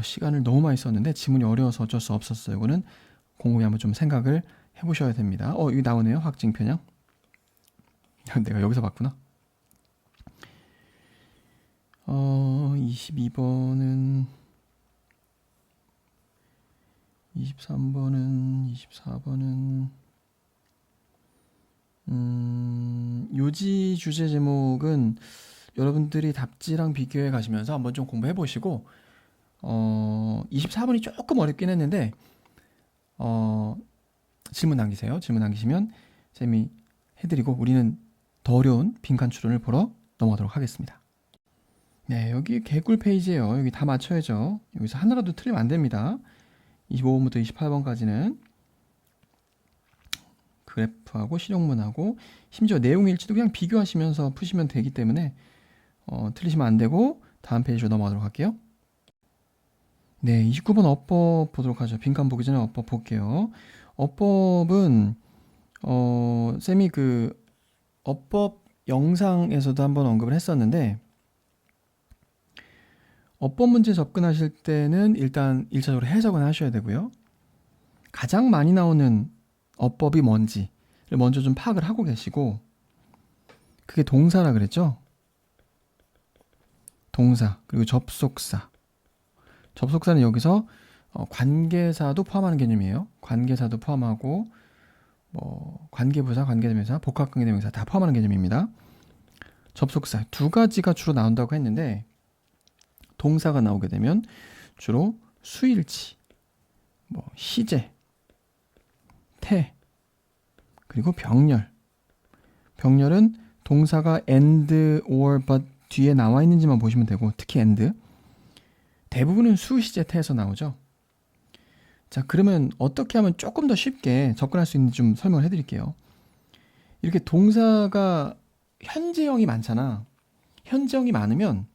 시간을 너무 많이 썼는데 지문이 어려워서 어쩔 수 없었어요. 이거는 곰곰이 한번 좀 생각을 해보셔야 됩니다. 여기 나오네요. 확증 편향. 내가 여기서 봤구나. 22번은 23번은 24번은 요지 주제 제목은 여러분들이 답지랑 비교해 가시면서 한번 좀 공부해 보시고 24번이 조금 어렵긴 했는데 질문 남기세요. 질문 남기시면 쌤이 해드리고 우리는 더 어려운 빈칸 추론을 보러 넘어가도록 하겠습니다. 네, 여기 개꿀 페이지예요. 여기 다 맞춰야죠. 여기서 하나라도 틀리면 안 됩니다. 25번부터 28번까지는 그래프하고 실용문하고 심지어 내용일지도 그냥 비교하시면서 푸시면 되기 때문에 틀리시면 안 되고 다음 페이지로 넘어가도록 할게요. 네, 29번 어법 보도록 하죠. 빈칸 보기 전에 어법 볼게요. 어법은 쌤이 그 어법 영상에서도 한번 언급을 했었는데 어법 문제 접근하실 때는 일단 1차적으로 해석은 하셔야 되고요. 가장 많이 나오는 어법이 뭔지를 먼저 좀 파악을 하고 계시고 그게 동사라 그랬죠? 동사, 그리고 접속사. 접속사는 여기서 관계사도 포함하는 개념이에요. 관계사도 포함하고 관계부사, 관계대명사, 복합관계대명사 다 포함하는 개념입니다. 접속사 두 가지가 주로 나온다고 했는데 동사가 나오게 되면 주로 수일치, 시제, 태, 그리고 병렬. 병렬은 동사가 and, or, but 뒤에 나와 있는지만 보시면 되고 특히 and. 대부분은 수, 시제, 태에서 나오죠. 자, 그러면 어떻게 하면 조금 더 쉽게 접근할 수 있는지 좀 설명을 해드릴게요. 이렇게 동사가 현재형이 많잖아. 현재형이 많으면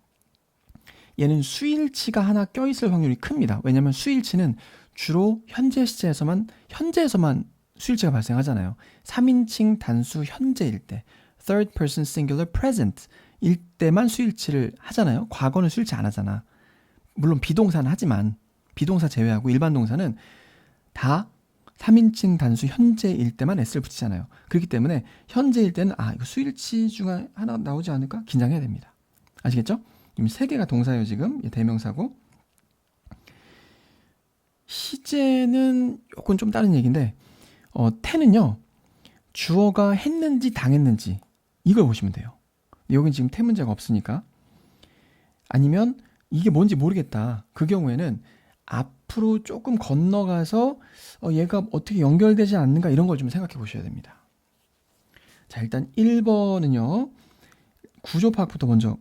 얘는 수일치가 하나 껴있을 확률이 큽니다. 왜냐하면 수일치는 주로 현재에서만 수일치가 발생하잖아요. 3인칭 단수 현재일 때, third person singular present 일 때만 수일치를 하잖아요. 과거는 수일치 안 하잖아. 물론 비동사는 하지만 비동사 제외하고 일반 동사는 다 3인칭 단수 현재일 때만 s를 붙이잖아요. 그렇기 때문에 현재일 때는 이거 수일치 중에 하나 나오지 않을까? 긴장해야 됩니다. 아시겠죠? 이미 세 개가 동사예요. 지금 대명사고 시제는 요건 좀 다른 얘기인데 태는요 주어가 했는지 당했는지 이걸 보시면 돼요. 여긴 지금 태 문제가 없으니까. 아니면 이게 뭔지 모르겠다. 그 경우에는 앞으로 조금 건너가서 얘가 어떻게 연결되지 않는가 이런 걸 좀 생각해 보셔야 됩니다. 자, 일단 1번은요 구조 파악부터 먼저.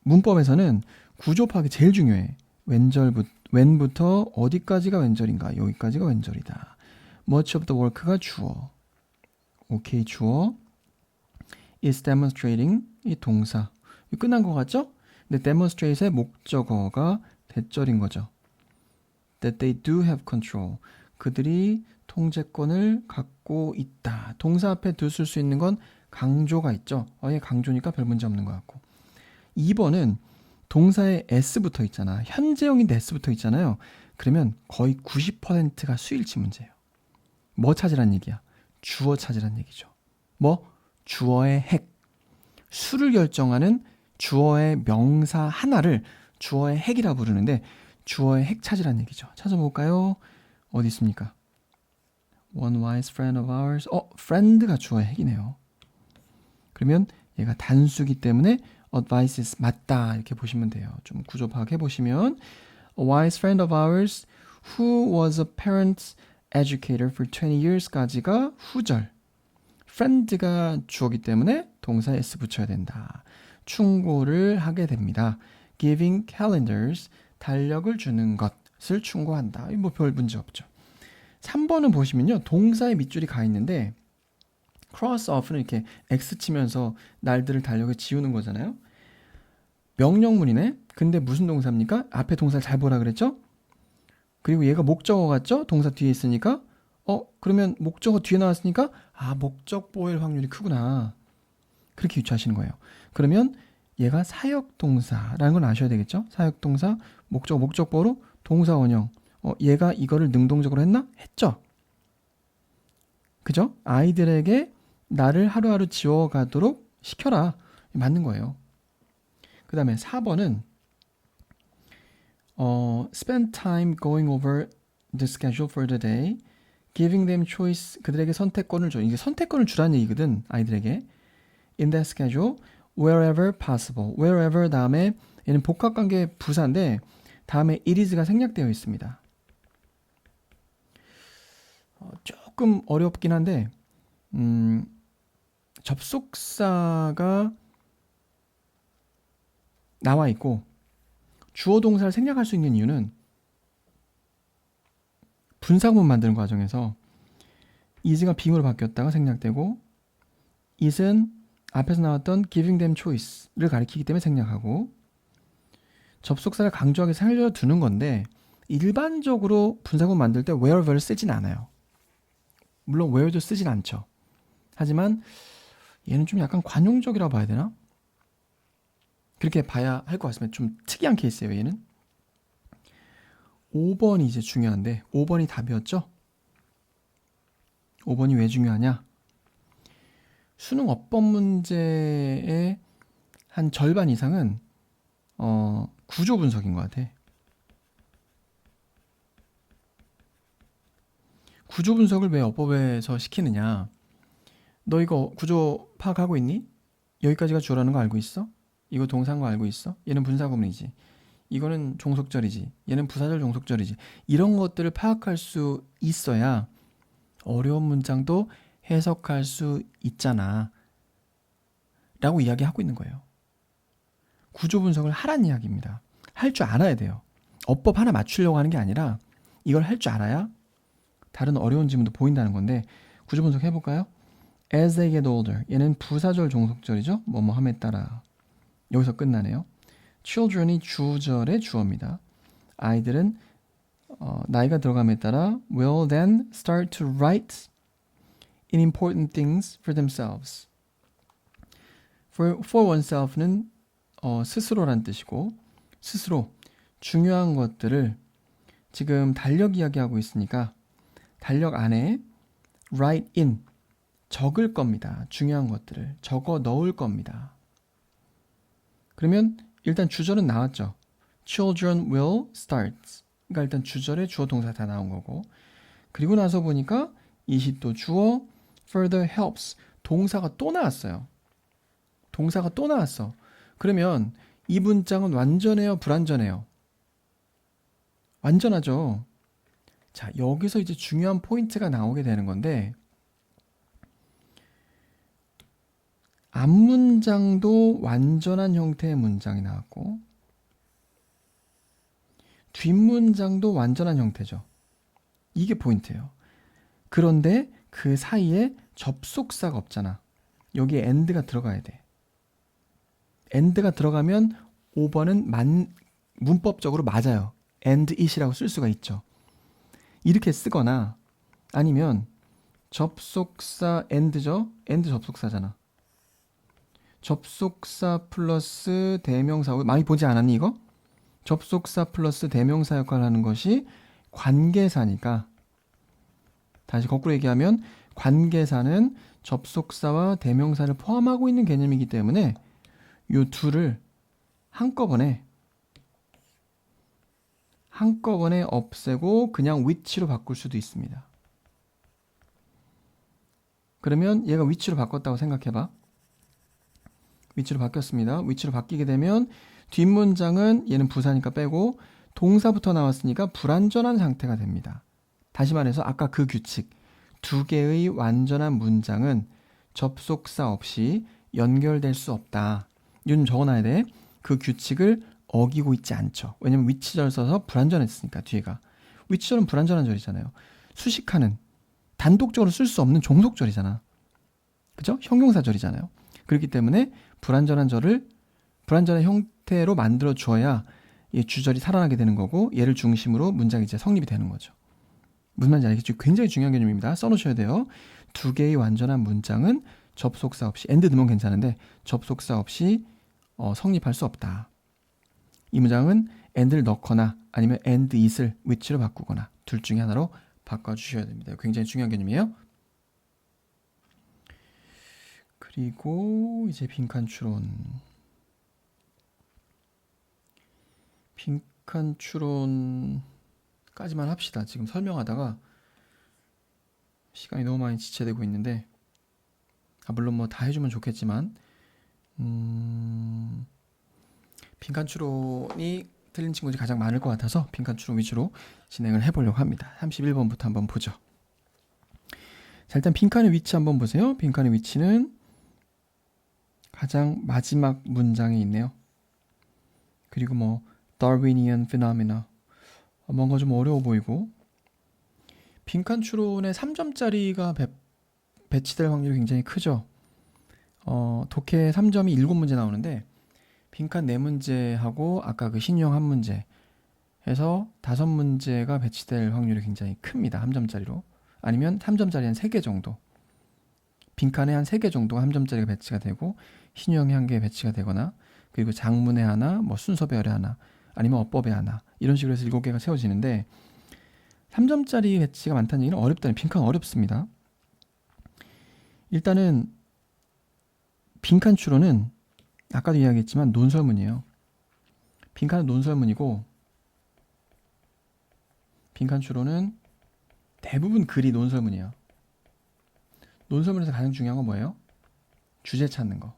문법에서는 구조 파악이 제일 중요해. when부터 어디까지가 웬절인가? 여기까지가 웬절이다. much of the work가 주어. 오케이, 주어. is demonstrating 이 동사. 끝난 것 같죠? 근데 demonstrate의 목적어가 대절인 거죠. that they do have control. 그들이 통제권을 갖고 있다. 동사 앞에 둘 쓸 수 있는 건 강조가 있죠. 얘 강조니까 별 문제 없는 것 같고. 2번은 동사에 s 붙어 있잖아. 현재형인데 s 붙어 있잖아요. 그러면 거의 90%가 수일치 문제예요. 뭐 찾으란 얘기야? 주어 찾으란 얘기죠. 주어의 핵. 수를 결정하는 주어의 명사 하나를 주어의 핵이라 부르는데 주어의 핵 찾으란 얘기죠. 찾아볼까요? 어디 있습니까? One wise friend of ours. friend가 주어의 핵이네요. 그러면 얘가 단수기 때문에 advices 맞다 이렇게 보시면 돼요. 좀 구조 파악해 보시면 A wise friend of ours who was a parent educator for 20 years까지가 후절. friend가 주어기 때문에 동사에 s 붙여야 된다. 충고를 하게 됩니다. giving calendars 달력을 주는 것을 충고한다. 별 문제 없죠. 3번은 보시면요. 동사의 밑줄이 가 있는데 cross off는 이렇게 X 치면서 날들을 달력에 지우는 거잖아요. 명령문이네. 근데 무슨 동사입니까? 앞에 동사를 잘 보라 그랬죠? 그리고 얘가 목적어 같죠? 동사 뒤에 있으니까 그러면 목적어 뒤에 나왔으니까 목적보일 확률이 크구나. 그렇게 유추하시는 거예요. 그러면 얘가 사역동사라는 걸 아셔야 되겠죠? 사역동사, 목적어, 목적보로 동사 원형. 얘가 이거를 능동적으로 했나? 했죠? 그죠? 아이들에게 나를 하루하루 지워가도록 시켜라. 맞는 거예요. 그 다음에 4번은 spend time going over the schedule for the day, giving them choice. 그들에게 선택권을 줘. 이게 선택권을 주라는 얘기거든. 아이들에게. In that schedule, wherever possible. wherever 다음에 얘는 복합관계 부사인데 다음에 it is가 생략되어 있습니다. 조금 어렵긴 한데 접속사가 나와 있고 주어 동사를 생략할 수 있는 이유는 분사구문 만드는 과정에서 is가 being으로 바뀌었다가 생략되고 it은 앞에서 나왔던 giving them choice를 가리키기 때문에 생략하고 접속사를 강조하게 살려두는 건데 일반적으로 분사구문 만들 때 wherever를 쓰진 않아요. 물론 where도 쓰진 않죠. 하지만 얘는 좀 약간 관용적이라고 봐야 되나? 그렇게 봐야 할 것 같습니다. 좀 특이한 케이스예요, 얘는. 5번이 이제 중요한데 5번이 답이었죠? 5번이 왜 중요하냐? 수능 어법 문제의 한 절반 이상은 구조 분석인 것 같아. 구조 분석을 왜 어법에서 시키느냐? 너 이거 구조 파악하고 있니? 여기까지가 주어라는 거 알고 있어? 이거 동사인 거 알고 있어? 얘는 분사구문이지. 이거는 종속절이지. 얘는 부사절 종속절이지. 이런 것들을 파악할 수 있어야 어려운 문장도 해석할 수 있잖아. 라고 이야기하고 있는 거예요. 구조 분석을 하란 이야기입니다. 할 줄 알아야 돼요. 어법 하나 맞추려고 하는 게 아니라 이걸 할 줄 알아야 다른 어려운 지문도 보인다는 건데 구조 분석 해볼까요? As they get older. 얘는 부사절 종속절이죠. 뭐뭐 함에 따라. 여기서 끝나네요. children이 주절의 주어입니다. 아이들은 나이가 들어감에 따라 will then start to write in important things for themselves. For oneself는 스스로란 뜻이고 스스로 중요한 것들을 지금 달력 이야기하고 있으니까 달력 안에 write in 적을 겁니다. 중요한 것들을 적어 넣을 겁니다. 그러면 일단 주절은 나왔죠. Children will start. 그러니까 일단 주절에 주어 동사 다 나온 거고 그리고 나서 보니까 이시 또 주어 further helps. 동사가 또 나왔어요. 동사가 또 나왔어. 그러면 이 문장은 완전해요? 불완전해요? 완전하죠. 자, 여기서 이제 중요한 포인트가 나오게 되는 건데 앞문장도 완전한 형태의 문장이 나왔고 뒷문장도 완전한 형태죠. 이게 포인트예요. 그런데 그 사이에 접속사가 없잖아. 여기에 and가 들어가야 돼. and가 들어가면 5번은 문법적으로 맞아요. and it이라고 쓸 수가 있죠. 이렇게 쓰거나 아니면 접속사 and죠. and 접속사잖아. 접속사 플러스 대명사 많이 보지 않았니 이거? 접속사 플러스 대명사 역할을 하는 것이 관계사니까 다시 거꾸로 얘기하면 관계사는 접속사와 대명사를 포함하고 있는 개념이기 때문에 이 둘을 한꺼번에 없애고 그냥 which로 바꿀 수도 있습니다. 그러면 얘가 which로 바꿨다고 생각해봐. which로 바뀌었습니다. which로 바뀌게 되면 뒷문장은 얘는 부사니까 빼고 동사부터 나왔으니까 불완전한 상태가 됩니다. 다시 말해서 아까 그 규칙 두 개의 완전한 문장은 접속사 없이 연결될 수 없다. 이건 적어놔야 돼. 그 규칙을 어기고 있지 않죠. 왜냐면 which절 써서 불완전했으니까 뒤에가. which절은 불완전한 절이잖아요. 수식하는 단독적으로 쓸 수 없는 종속절이잖아. 그죠? 형용사절이잖아요. 그렇기 때문에 불완전한 형태로 만들어 주어야 이 주절이 살아나게 되는 거고 얘를 중심으로 문장이 이제 성립이 되는 거죠. 무슨 말인지 알겠죠? 굉장히 중요한 개념입니다. 써놓으셔야 돼요. 두 개의 완전한 문장은 접속사 없이 and 넣으면 괜찮은데 접속사 없이 성립할 수 없다. 이 문장은 and를 넣거나 아니면 and it을 which로 바꾸거나 둘 중에 하나로 바꿔주셔야 됩니다. 굉장히 중요한 개념이에요. 그리고 이제 빈칸 추론. 빈칸 추론까지만 합시다. 지금 설명하다가 시간이 너무 많이 지체되고 있는데, 물론 뭐 다 해주면 좋겠지만, 빈칸 추론이 틀린 친구들이 가장 많을 것 같아서 빈칸 추론 위주로 진행을 해보려고 합니다. 31번부터 한번 보죠. 자, 일단 빈칸의 위치 한번 보세요. 빈칸의 위치는 가장 마지막 문장에 있네요. 그리고 뭐 Darwinian phenomena, 뭔가 좀 어려워 보이고, 빈칸 추론에 3점짜리가 배치될 확률이 굉장히 크죠. 독해 3점이 7문제 나오는데 빈칸 4문제하고 아까 그 신유형 1문제 해서 5문제가 배치될 확률이 굉장히 큽니다. 3점짜리로. 아니면 3점짜리 한 3개 정도. 빈칸에 한 3개 정도가 3점짜리가 배치가 되고 신유형이 1개 배치가 되거나, 그리고 장문에 하나, 뭐 순서별에 하나, 아니면 어법에 하나, 이런 식으로 해서 7개가 세워지는데 3점짜리 배치가 많다는 얘기는 어렵다는, 빈칸 어렵습니다. 일단은 빈칸 추론은 아까도 이야기했지만 논설문이에요. 빈칸은 논설문이고, 빈칸 추론은 대부분 글이 논설문이에요. 논설문에서 가장 중요한 건 뭐예요? 주제 찾는 거.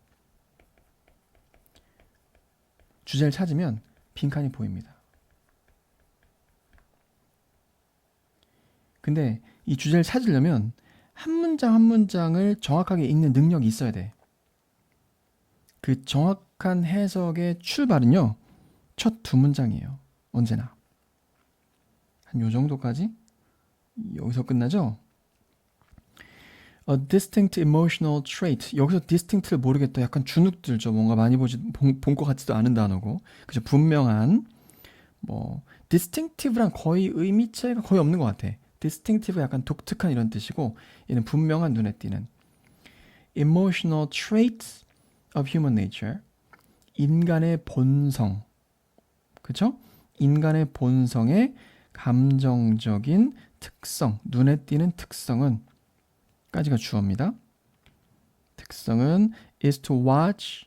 주제를 찾으면 빈칸이 보입니다. 근데 이 주제를 찾으려면 한 문장 한 문장을 정확하게 읽는 능력이 있어야 돼. 그 정확한 해석의 출발은요, 첫 2문장이에요. 언제나. 한 요 정도까지? 여기서 끝나죠? A distinct emotional trait. 여기서 distinct를 모르겠다. 약간 주눅 들죠. 뭔가 많이 본 것 같지도 않은 단어고. 그죠? 분명한. 뭐 distinctive랑 거의 의미 차이가 거의 없는 것 같아. distinctive 약간 독특한 이런 뜻이고, 얘는 분명한, 눈에 띄는. emotional traits of human nature. 인간의 본성. 그쵸? 인간의 본성의 감정적인 특성, 눈에 띄는 특성은, 까지가 주어입니다. 특성은 is to watch,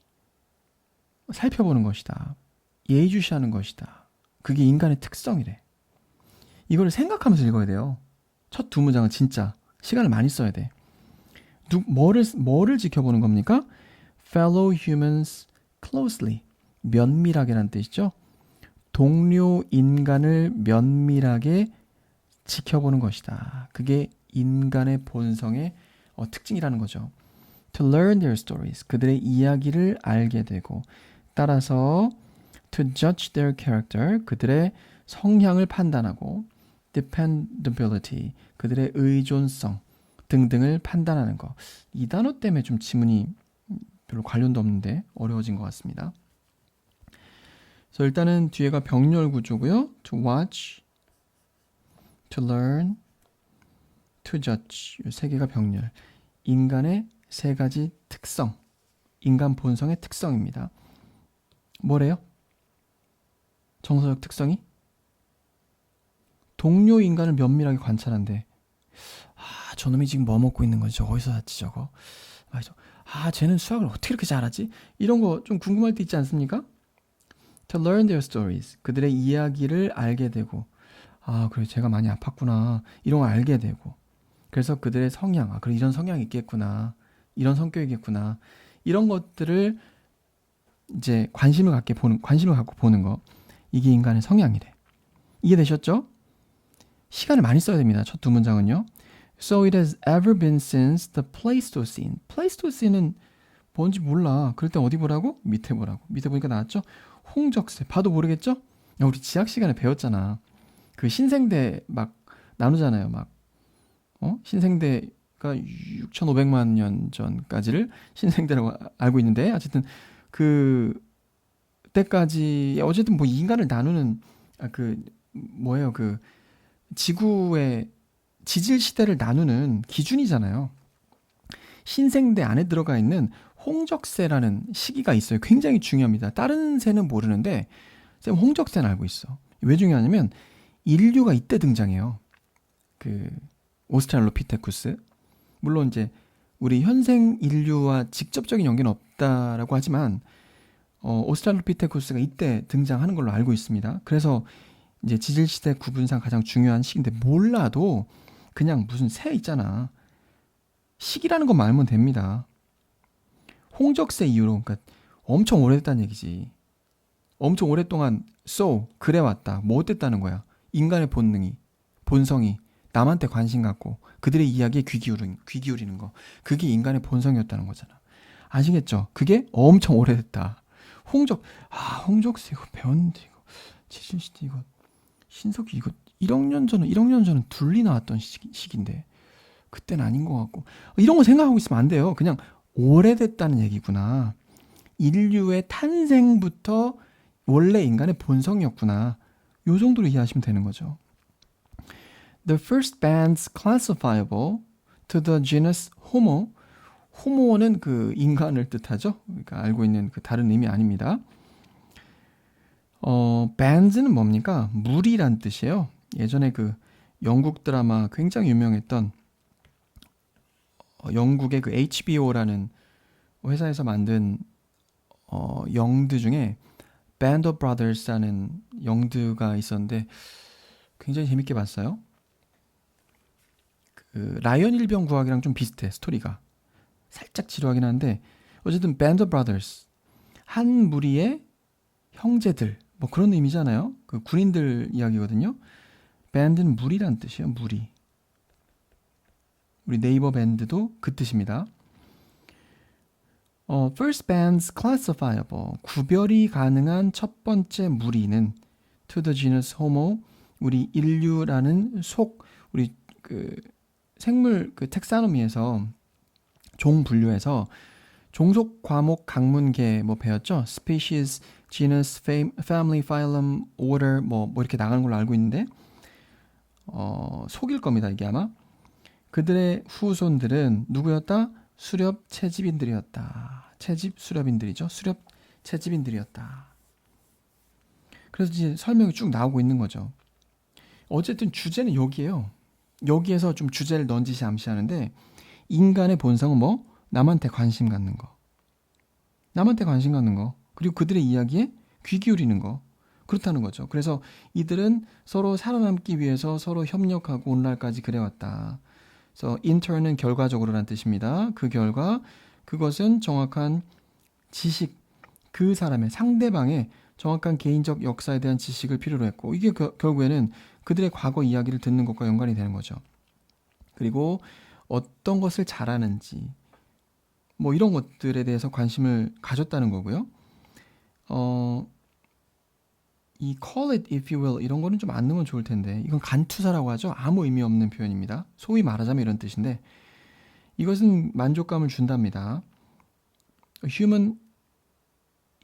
살펴보는 것이다. 예의주시하는 것이다. 그게 인간의 특성이래. 이걸 생각하면서 읽어야 돼요. 첫 2문장은 진짜 시간을 많이 써야 돼. 뭐를 지켜보는 겁니까? Fellow humans closely. 면밀하게란 뜻이죠. 동료 인간을 면밀하게 지켜보는 것이다. 그게 인간의 본성의 특징이라는 거죠. To learn their stories. 그들의 이야기를 알게 되고, 따라서 to judge their character. 그들의 성향을 판단하고, dependability. 그들의 의존성 등등을 판단하는 거. 이 단어 때문에 좀 지문이 별로 관련도 없는데 어려워진 것 같습니다. 그래서 일단은 뒤에가 병렬 구조고요. To watch, to learn, to judge. 이 3개가 병렬. 인간의 3가지 특성, 인간 본성의 특성입니다. 뭐래요? 정서적 특성이? 동료 인간을 면밀하게 관찰한대. 저놈이 지금 뭐 먹고 있는 거지? 어디서 샀지 저거? 쟤는 수학을 어떻게 이렇게 잘하지? 이런 거 좀 궁금할 때 있지 않습니까? To learn their stories. 그들의 이야기를 알게 되고, 그래, 제가 많이 아팠구나. 이런 걸 알게 되고. 그래서 그들의 성향, 그래, 이런 성향이 있겠구나. 이런 성격이겠구나. 이런 것들을 이제 관심을 갖고 보는 거. 이게 인간의 성향이래. 이해되셨죠? 시간을 많이 써야 됩니다. 첫 2문장은요. So it has ever been since the Pleistocene. Pleistocene은 뭔지 몰라. 그럴 땐 어디 보라고? 밑에 보라고. 밑에 보니까 나왔죠? 홍적세. 봐도 모르겠죠? 우리 지학 시간에 배웠잖아. 그 신생대 막 나누잖아요. 신생대가 6,500만 년 전까지를 신생대라고 알고 있는데, 어쨌든 그 때까지 어쨌든 뭐 인간을 나누는 그 지구의 지질 시대를 나누는 기준이잖아요. 신생대 안에 들어가 있는 홍적세라는 시기가 있어요. 굉장히 중요합니다. 다른 새는 모르는데 쌤 홍적세는 알고 있어. 왜 중요하냐면 인류가 이때 등장해요. 그 오스트랄로피테쿠스. 물론 이제 우리 현생 인류와 직접적인 연계는 없다라고 하지만 오스트랄로피테쿠스가 이때 등장하는 걸로 알고 있습니다. 그래서 이제 지질시대 구분상 가장 중요한 시기인데 몰라도 그냥 무슨 새 있잖아. 시기라는 것만 알면 됩니다. 홍적세 이후로 그러니까 엄청 오래됐다는 얘기지. 엄청 오랫동안 그래왔다. 뭐 어땠다는 거야. 인간의 본성이 남한테 관심 갖고 그들의 이야기에 귀 기울이는 거. 그게 인간의 본성이었다는 거잖아. 아시겠죠? 그게 엄청 오래됐다. 홍적세 이거 배웠는데 이거 지질시대 이거 신석기 이거 1억 년 전은 둘리 나왔던 시기인데 그때는 아닌 것 같고 이런 거 생각하고 있으면 안 돼요. 그냥 오래됐다는 얘기구나. 인류의 탄생부터 원래 인간의 본성이었구나. 요 정도로 이해하시면 되는 거죠. The first bands classifiable to the genus Homo. 호모는 그 인간을 뜻하죠. 그러니까 알고 있는 그 다른 의미 아닙니다. bands는 뭡니까? 무리란 뜻이에요. 예전에 그 영국 드라마 굉장히 유명했던 영국의 그 HBO라는 회사에서 만든 영드 중에 Band of Brothers라는 영드가 있었는데 굉장히 재밌게 봤어요. 그 라이언 일병 구하기랑 좀 비슷해 스토리가. 살짝 지루하긴 한데 어쨌든 Band of Brothers 한 무리의 형제들 뭐 그런 의미잖아요. 그 군인들 이야기거든요. band는 무리란 뜻이에요. 무리. 우리 네이버 밴드도 그 뜻입니다. first bands classifiable 구별이 가능한 첫 번째 무리는 to the genus Homo 우리 인류라는 우리 그 생물 그 텍사노미에서 종 분류에서 종속 과목 강문계 뭐 배웠죠? species, genus, family, phylum, order 뭐 이렇게 나가는 걸로 알고 있는데 속일 겁니다. 이게 아마 그들의 후손들은 누구였다? 수렵 채집인들이었다. 수렵인들이죠. 수렵 채집인들이었다. 그래서 이제 설명이 쭉 나오고 있는 거죠. 어쨌든 주제는 여기에요. 여기에서 좀 주제를 넌지시 암시하는데 인간의 본성은 뭐? 남한테 관심 갖는 거. 남한테 관심 갖는 거. 그리고 그들의 이야기에 귀 기울이는 거. 그렇다는 거죠. 그래서 이들은 서로 살아남기 위해서 서로 협력하고 오늘날까지 그래왔다. 그래서 intern은 결과적으로란 뜻입니다. 그 결과 그것은 정확한 지식, 그 사람의 상대방의 정확한 개인적 역사에 대한 지식을 필요로 했고 이게 결국에는 그들의 과거 이야기를 듣는 것과 연관이 되는 거죠. 그리고 어떤 것을 잘하는지 뭐 이런 것들에 대해서 관심을 가졌다는 거고요. 이 call it if you will 이런 거는 좀 안 넣으면 좋을 텐데 이건 간투사라고 하죠. 아무 의미 없는 표현입니다. 소위 말하자면 이런 뜻인데 이것은 만족감을 준답니다. human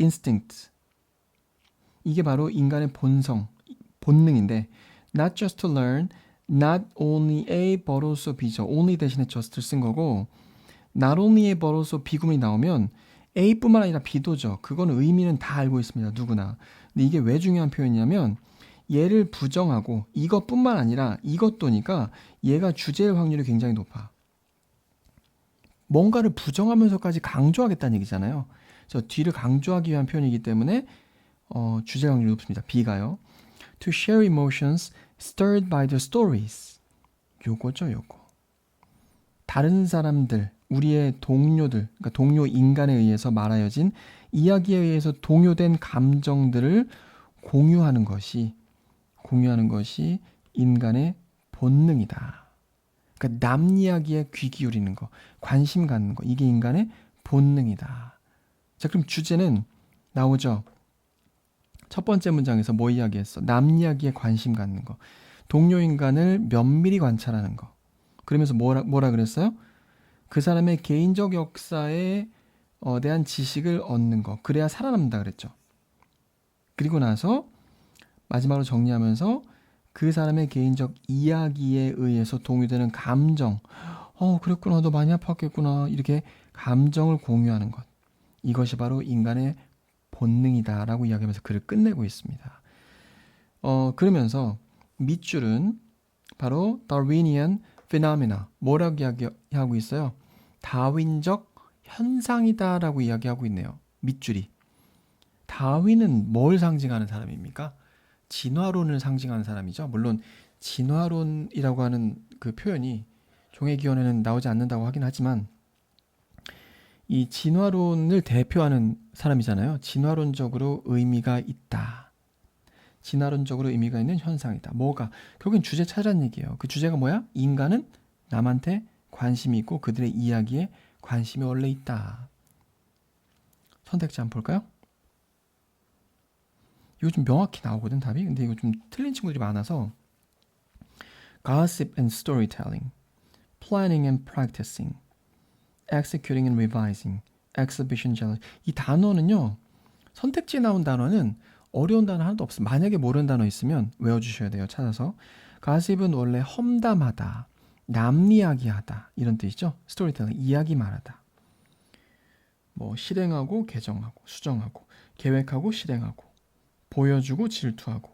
instinct 이게 바로 인간의 본능인데 not just to learn, not only A but also B죠. only 대신에 just를 쓴 거고 not only A but also B구문이 나오면 A뿐만 아니라 B도죠. 그건 의미는 다 알고 있습니다. 누구나. 근데 이게 왜 중요한 표현이냐면 얘를 부정하고 이것뿐만 아니라 이것도니까 얘가 주제일 확률이 굉장히 높아. 뭔가를 부정하면서까지 강조하겠다는 얘기잖아요. 그래서 뒤를 강조하기 위한 표현이기 때문에 주제 확률이 높습니다. B가요. To share emotions stirred by the stories. 요거죠, 요거. 다른 사람들, 우리의 동료들, 그러니까 동료 인간에 의해서 말하여진 이야기에 의해서 동요된 감정들을 공유하는 것이 인간의 본능이다. 그러니까 남 이야기에 귀 기울이는 거, 관심 갖는 거, 이게 인간의 본능이다. 자, 그럼 주제는 나오죠. 첫 번째 문장에서 뭐 이야기했어? 남 이야기에 관심 갖는 거. 동료 인간을 면밀히 관찰하는 거. 그러면서 뭐라 그랬어요? 그 사람의 개인적 역사에 대한 지식을 얻는 거. 그래야 살아남는다 그랬죠. 그리고 나서 마지막으로 정리하면서 그 사람의 개인적 이야기에 의해서 동요되는 감정. 그랬구나. 너 많이 아팠겠구나. 이렇게 감정을 공유하는 것. 이것이 바로 인간의 본능이다라고 이야기하면서 글을 끝내고 있습니다. 그러면서 밑줄은 바로 Darwinian phenomena 뭐라고 이야기하고 있어요? 다윈적 현상이다라고 이야기하고 있네요. 밑줄이. 다윈은 뭘 상징하는 사람입니까? 진화론을 상징하는 사람이죠. 물론 진화론이라고 하는 그 표현이 종회기원에는 나오지 않는다고 하긴 하지만 이 진화론을 대표하는 사람이잖아요. 진화론적으로 의미가 있다. 진화론적으로 의미가 있는 현상이다. 뭐가? 결국엔 주제 찾으라는 얘기예요. 그 주제가 뭐야? 인간은 남한테 관심이 있고 그들의 이야기에 관심이 원래 있다. 선택지 한번 볼까요? 이거 좀 명확히 나오거든 답이. 근데 이거 좀 틀린 친구들이 많아서 Gossip and storytelling, planning and practicing, executing and revising, exhibition jealousy. 이 단어는요. 선택지에 나온 단어는 어려운 단어 하나도 없어요. 만약에 모르는 단어 있으면 외워주셔야 돼요. 찾아서. 가십은 원래 험담하다, 남 이야기하다 이런 뜻이죠. 스토리텔링, 이야기 말하다. 뭐 실행하고 개정하고 수정하고 계획하고 실행하고 보여주고 질투하고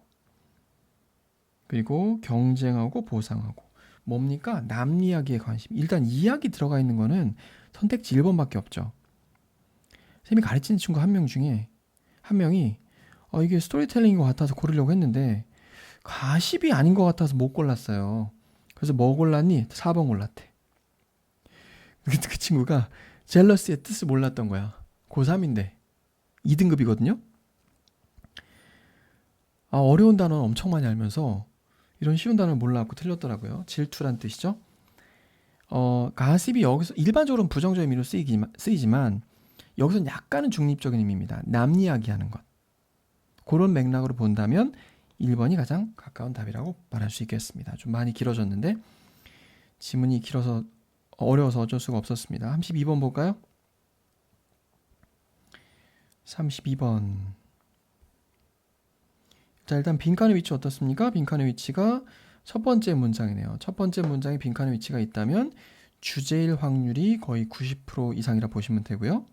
그리고 경쟁하고 보상하고 뭡니까? 남 이야기에 관심. 일단 이야기 들어가 있는 거는 선택지 1번밖에 없죠. 쌤이 가르치는 친구 한 명 중에 한 명이 이게 스토리텔링인 것 같아서 고르려고 했는데 가십이 아닌 것 같아서 못 골랐어요. 그래서 뭐 골랐니? 4번 골랐대. 그 친구가 젤러스의 뜻을 몰랐던 거야. 고3인데 2등급이거든요. 어려운 단어는 엄청 많이 알면서 이런 쉬운 단어를 몰라갖고 틀렸더라고요. 질투란 뜻이죠. 가십이 여기서 일반적으로는 부정적 의미로 쓰이지만 여기서는 약간은 중립적인 의미입니다. 남 이야기하는 것. 그런 맥락으로 본다면 1번이 가장 가까운 답이라고 말할 수 있겠습니다. 좀 많이 길어졌는데 지문이 길어서 어려워서 어쩔 수가 없었습니다. 32번 볼까요? 32번. 자, 일단 빈칸의 위치 어떻습니까? 빈칸의 위치가 첫 번째 문장이네요. 첫 번째 문장에 빈칸의 위치가 있다면 주제일 확률이 거의 90% 이상이라 보시면 되고요.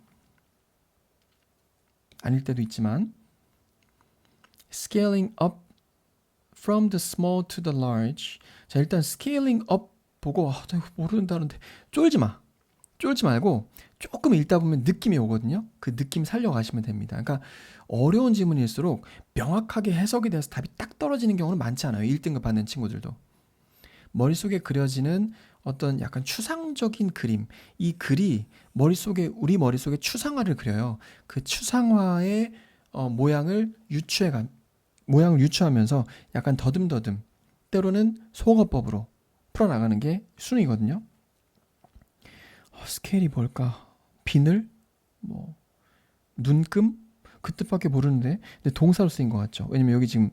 아닐 때도 있지만 scaling up from the small to the large. 자, 일단 scaling up 보고 나 이거 모른다는데 쫄지 말고 조금 읽다 보면 느낌이 오거든요. 그 느낌 살려가시면 됩니다. 그러니까 어려운 지문일수록 명확하게 해석이 돼서 답이 딱 떨어지는 경우는 많지 않아요. 1등급 받는 친구들도. 머릿속에 그려지는 어떤 약간 추상적인 그림, 이 글이 우리 머릿속에 추상화를 그려요. 그 추상화의 모양을 유추하면서 약간 더듬더듬 때로는 속어법으로 풀어나가는 게 순위거든요. 스케일이 뭘까? 비늘? 뭐 눈금? 그 뜻밖에 모르는데 근데 동사로 쓰인 것 같죠. 왜냐면 여기 지금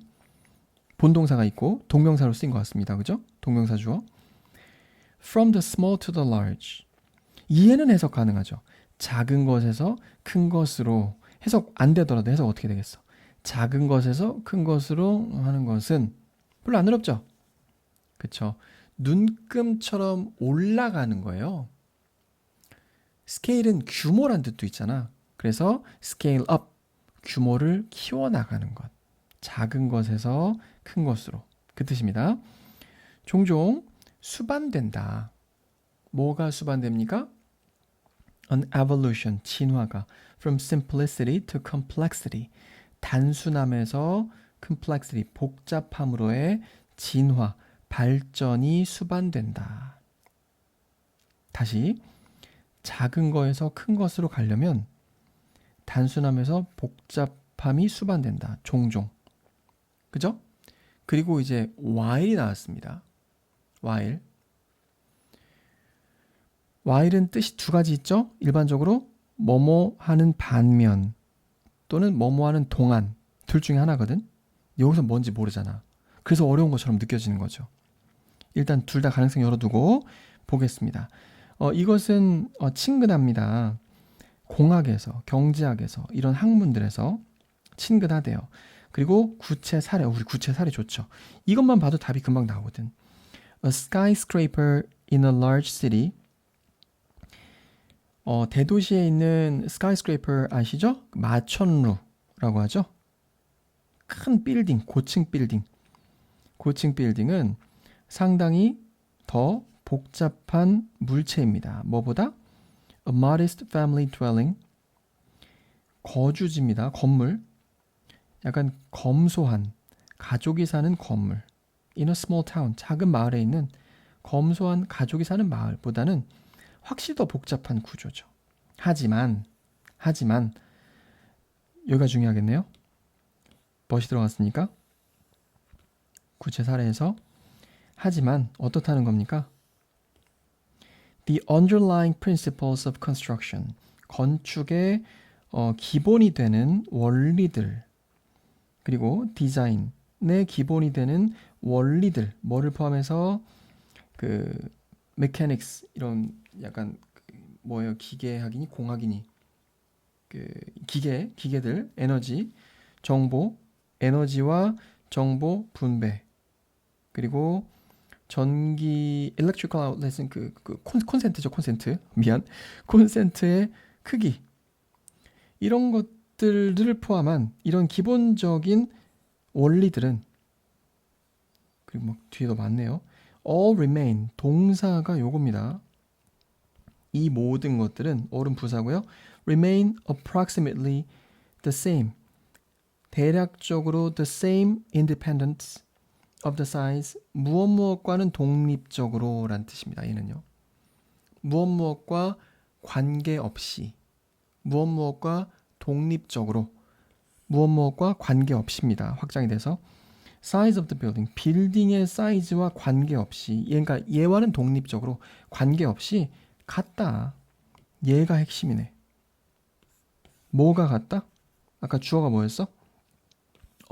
본동사가 있고 동명사로 쓰인 것 같습니다. 그죠? 동명사 주어. From the small to the large. 이해는 해석 가능하죠. 작은 것에서 큰 것으로 해석 안 되더라도 해석 어떻게 되겠어? 작은 것에서 큰 것으로 하는 것은 별로 안 어렵죠? 그쵸? 눈금처럼 올라가는 거예요. 스케일은 규모란 뜻도 있잖아. 그래서 scale up, 규모를 키워나가는 것. 작은 것에서 큰 것으로. 그 뜻입니다. 종종 수반된다. 뭐가 수반됩니까? An evolution, 진화가 from simplicity to complexity. 단순함에서 complexity, 복잡함으로의 진화, 발전이 수반된다. 다시 작은 거에서 큰 것으로 가려면 단순함에서 복잡함이 수반된다. 종종. 그죠? 그리고 이제 while이 나왔습니다. while은 뜻이 두 가지 있죠? 일반적으로 뭐뭐 하는 반면 또는 뭐뭐 하는 동안 둘 중에 하나거든. 여기서 뭔지 모르잖아. 그래서 어려운 것처럼 느껴지는 거죠. 일단 둘 다 가능성 열어두고 보겠습니다. 이것은 친근합니다. 공학에서, 경제학에서 이런 학문들에서 친근하대요. 그리고 구체 사례, 우리 구체 사례 좋죠. 이것만 봐도 답이 금방 나오거든. A skyscraper in a large city. 대도시에 있는 skyscraper 아시죠? 마천루라고 하죠. 큰 빌딩, 고층 빌딩은 상당히 더 복잡한 물체입니다. 뭐보다? A modest family dwelling. 거주지입니다. 건물. 약간 검소한 가족이 사는 건물. In a small town. 작은 마을에 있는 검소한 가족이 사는 마을보다는 확실히 더 복잡한 구조죠. 하지만 여기가 중요하겠네요. 벗이 들어갔으니까 구체 사례에서 하지만 어떻다는 겁니까? The underlying principles of construction. 건축의 기본이 되는 원리들 그리고 디자인의 기본이 되는 원리들 뭐를 포함해서 그 mechanics 이런 약간 뭐예요? 기계학이니 공학이니 그 기계들 에너지 정보 에너지와 정보 분배 그리고 전기 electrical outlet은 콘센트죠. 콘센트의 크기 이런 것들을 포함한 이런 기본적인 원리들은 그리고 뭐 뒤에도 많네요. all remain 동사가 요겁니다. 이 모든 것들은 all은 부사고요. remain approximately the same 대략적으로 the same independence of the size 무엇과는 독립적으로 라는 뜻입니다. 얘는요. 무엇과 관계없이 무엇과 독립적으로 무엇과 관계없이입니다. 확장이 돼서 size of the building 빌딩의 사이즈와 관계없이 그러니까 얘와는 독립적으로 관계없이 같다. 얘가 핵심이네. 뭐가 같다? 아까 주어가 뭐였어?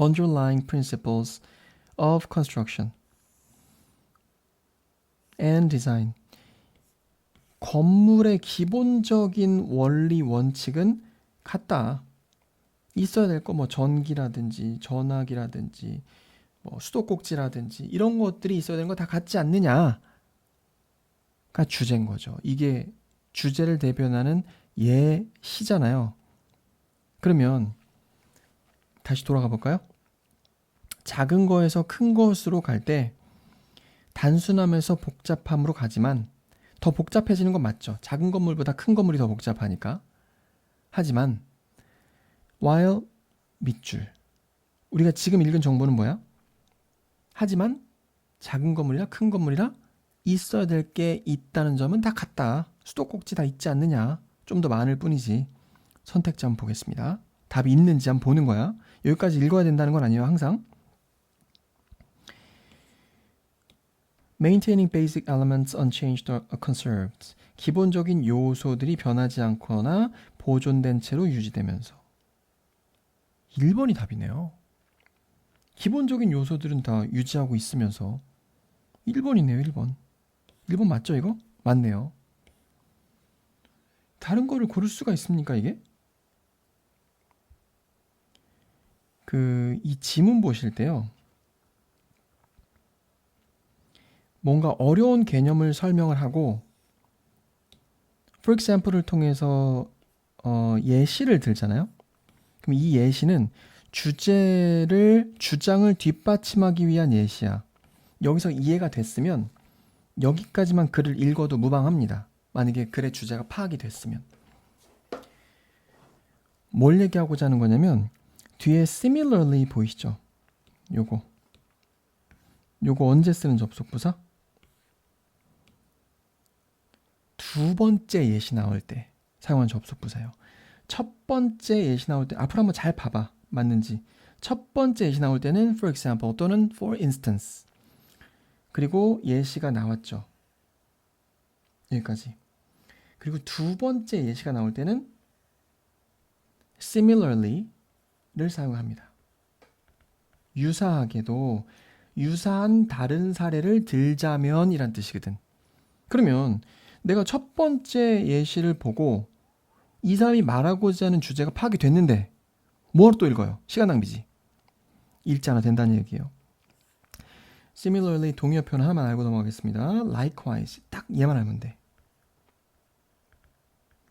underlying principles of construction and design. 건물의 기본적인 원리 원칙은 같다. 있어야 될 거 뭐 전기라든지 전화기라든지 뭐 수도꼭지라든지 이런 것들이 있어야 되는 거 다 같지 않느냐가 주제인 거죠. 이게 주제를 대변하는 예시잖아요. 그러면 다시 돌아가 볼까요? 작은 거에서 큰 것으로 갈 때 단순함에서 복잡함으로 가지만 더 복잡해지는 건 맞죠. 작은 건물보다 큰 건물이 더 복잡하니까. 하지만 while 밑줄 우리가 지금 읽은 정보는 뭐야? 하지만 작은 건물이라 큰 건물이라 있어야 될 게 있다는 점은 다 같다. 수도꼭지 다 있지 않느냐. 좀 더 많을 뿐이지. 선택지 한번 보겠습니다. 답이 있는지 한번 보는 거야. 여기까지 읽어야 된다는 건 아니에요. 항상. Maintaining basic elements unchanged or conserved. 기본적인 요소들이 변하지 않거나 보존된 채로 유지되면서. 1번이 답이네요. 기본적인 요소들은 다 유지하고 있으면서 1번이네요. 1번. 1번 맞죠 이거? 맞네요. 다른 거를 고를 수가 있습니까 이게? 이 지문 보실 때요. 뭔가 어려운 개념을 설명을 하고 for example을 통해서 예시를 들잖아요. 그럼 이 예시는 주장을 뒷받침하기 위한 예시야. 여기서 이해가 됐으면 여기까지만 글을 읽어도 무방합니다. 만약에 글의 주제가 파악이 됐으면. 뭘 얘기하고자 하는 거냐면 뒤에 similarly 보이시죠? 요거 언제 쓰는 접속부사? 두 번째 예시 나올 때 사용한 접속부사예요. 첫 번째 예시 나올 때 앞으로 한번 잘 봐봐. 맞는지. 첫 번째 예시 나올 때는 for example 또는 for instance. 그리고 예시가 나왔죠. 여기까지. 그리고 두 번째 예시가 나올 때는 similarly를 사용합니다. 유사하게도 유사한 다른 사례를 들자면 이란 뜻이거든. 그러면 내가 첫 번째 예시를 보고 이 사람이 말하고자 하는 주제가 파악이 됐는데 뭐하러 또 읽어요? 시간 낭비지. 읽지 않아도 된다는 얘기예요. Similarly 동의어 표현 하나만 알고 넘어가겠습니다. Likewise 딱 얘만 알면 돼.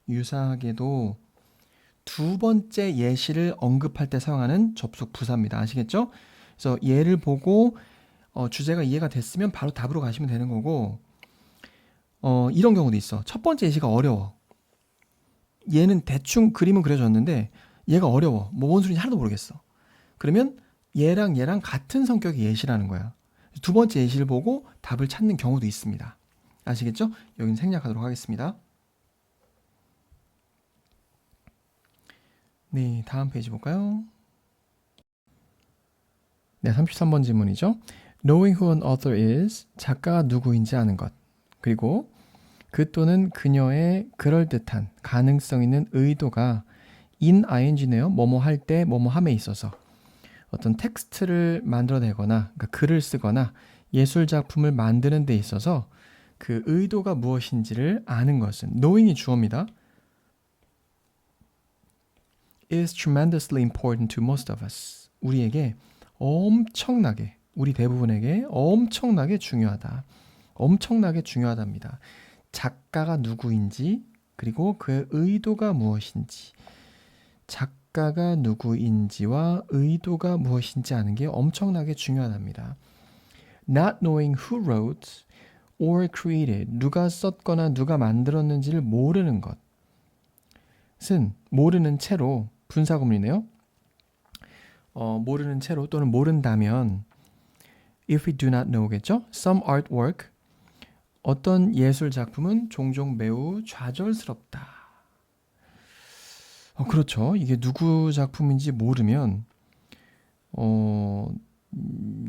유사하게도 두 번째 예시를 언급할 때 사용하는 접속 부사입니다. 아시겠죠? 그래서 얘를 보고 주제가 이해가 됐으면 바로 답으로 가시면 되는 거고 이런 경우도 있어. 첫 번째 예시가 어려워. 얘는 대충 그림은 그려졌는데 얘가 어려워. 뭐 뭔 소리인지 하나도 모르겠어. 그러면 얘랑 같은 성격의 예시라는 거야. 두 번째 예시를 보고 답을 찾는 경우도 있습니다. 아시겠죠? 여기는 생략하도록 하겠습니다. 네, 다음 페이지 볼까요? 네, 33번 질문이죠. Knowing who an author is, 작가가 누구인지 아는 것. 그리고 그 또는 그녀의 그럴듯한 가능성 있는 의도가 in ing네요. 뭐뭐 할 때, 뭐뭐 함에 있어서 어떤 텍스트를 만들어내거나 그러니까 글을 쓰거나 예술 작품을 만드는 데 있어서 그 의도가 무엇인지를 아는 것은 knowing이 주어입니다. is tremendously important to most of us. 우리에게 엄청나게 우리 대부분에게 엄청나게 중요하다. 엄청나게 중요하답니다. 작가가 누구인지 그리고 그 의도가 무엇인지 작가가 누구인지와 의도가 무엇인지 아는 게 엄청나게 중요하답니다. Not knowing who wrote or created, 누가 썼거나 누가 만들었는지를 모르는 것은 모르는 채로 분사구문이네요. 모르는 채로 또는 모른다면 if we do not know겠죠? Some artwork, 어떤 예술 작품은 종종 매우 좌절스럽다. 그렇죠. 이게 누구 작품인지 모르면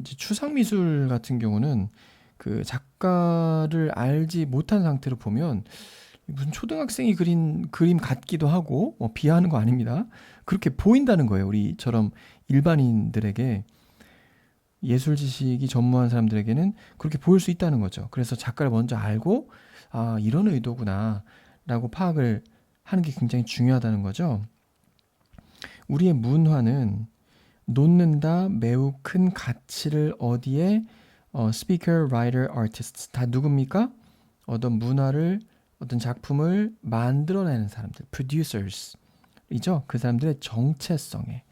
이제 추상미술 같은 경우는 그 작가를 알지 못한 상태로 보면 무슨 초등학생이 그린 그림 같기도 하고 비하하는 거 아닙니다. 그렇게 보인다는 거예요. 우리처럼 일반인들에게 예술 지식이 전무한 사람들에게는 그렇게 보일 수 있다는 거죠. 그래서 작가를 먼저 알고 아 이런 의도구나 라고 파악을 하는 게 굉장히 중요하다는 거죠. 우리의 문화는 놓는다 매우 큰 가치를 어디에 speaker, writer, artists 다 누굽니까? 어떤 문화를 어떤 작품을 만들어내는 사람들 producers 이죠. 그 사람들의 정체성에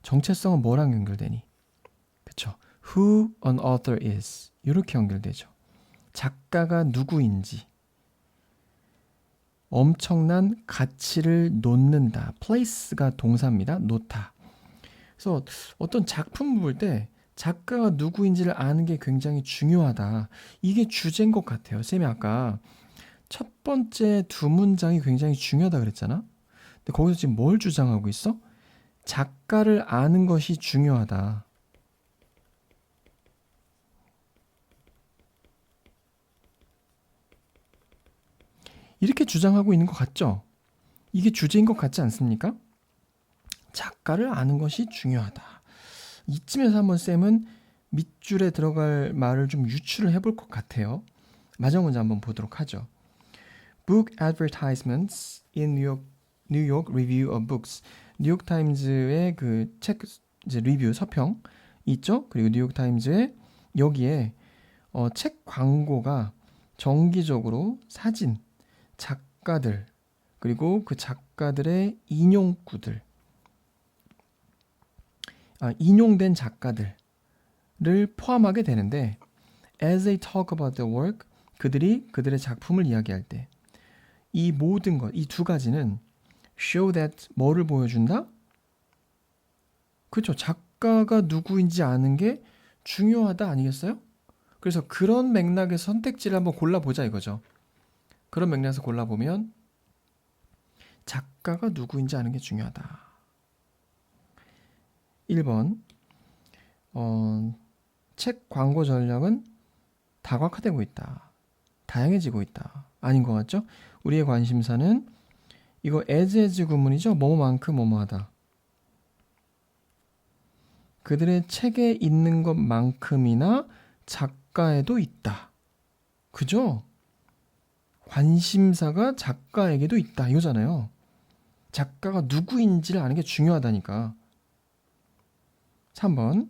정체성은 뭐랑 연결되니? 그쵸? Who an author is 이렇게 연결되죠. 작가가 누구인지 엄청난 가치를 놓는다. place가 동사입니다. 놓다. 그래서 어떤 작품을 볼 때 작가가 누구인지를 아는 게 굉장히 중요하다. 이게 주제인 것 같아요. 쌤이 아까 첫 번째 두 문장이 굉장히 중요하다 그랬잖아. 근데 거기서 지금 뭘 주장하고 있어? 작가를 아는 것이 중요하다. 이렇게 주장하고 있는 것 같죠? 이게 주제인 것 같지 않습니까? 작가를 아는 것이 중요하다. 이쯤에서 한번 쌤은 밑줄에 들어갈 말을 좀 유추를 해볼 것 같아요. 마지막 문제 한번 보도록 하죠. Book advertisements in New York Review of Books. 뉴욕 타임즈의 그 책 이제 리뷰 서평 있죠? 그리고 뉴욕 타임즈의 여기에 책 광고가 정기적으로 사진, 작가들 그리고 그 작가들의 인용구들 인용된 작가들을 포함하게 되는데 as they talk about their work 그들이 그들의 작품을 이야기할 때 이 모든 것, 이 두 가지는 show that 뭐를 보여준다? 그렇죠. 작가가 누구인지 아는 게 중요하다 아니겠어요? 그래서 그런 맥락에서 선택지를 한번 골라보자 이거죠. 그런 맥락에서 골라보면 작가가 누구인지 아는 게 중요하다. 1번 책 광고 전략은 다각화되고 있다. 다양해지고 있다. 아닌 것 같죠? 우리의 관심사는 이거 as 구문이죠. 뭐뭐만큼 뭐뭐하다. 그들의 책에 있는 것만큼이나 작가에도 있다. 그죠? 관심사가 작가에게도 있다. 이거잖아요. 작가가 누구인지를 아는 게 중요하다니까. 3번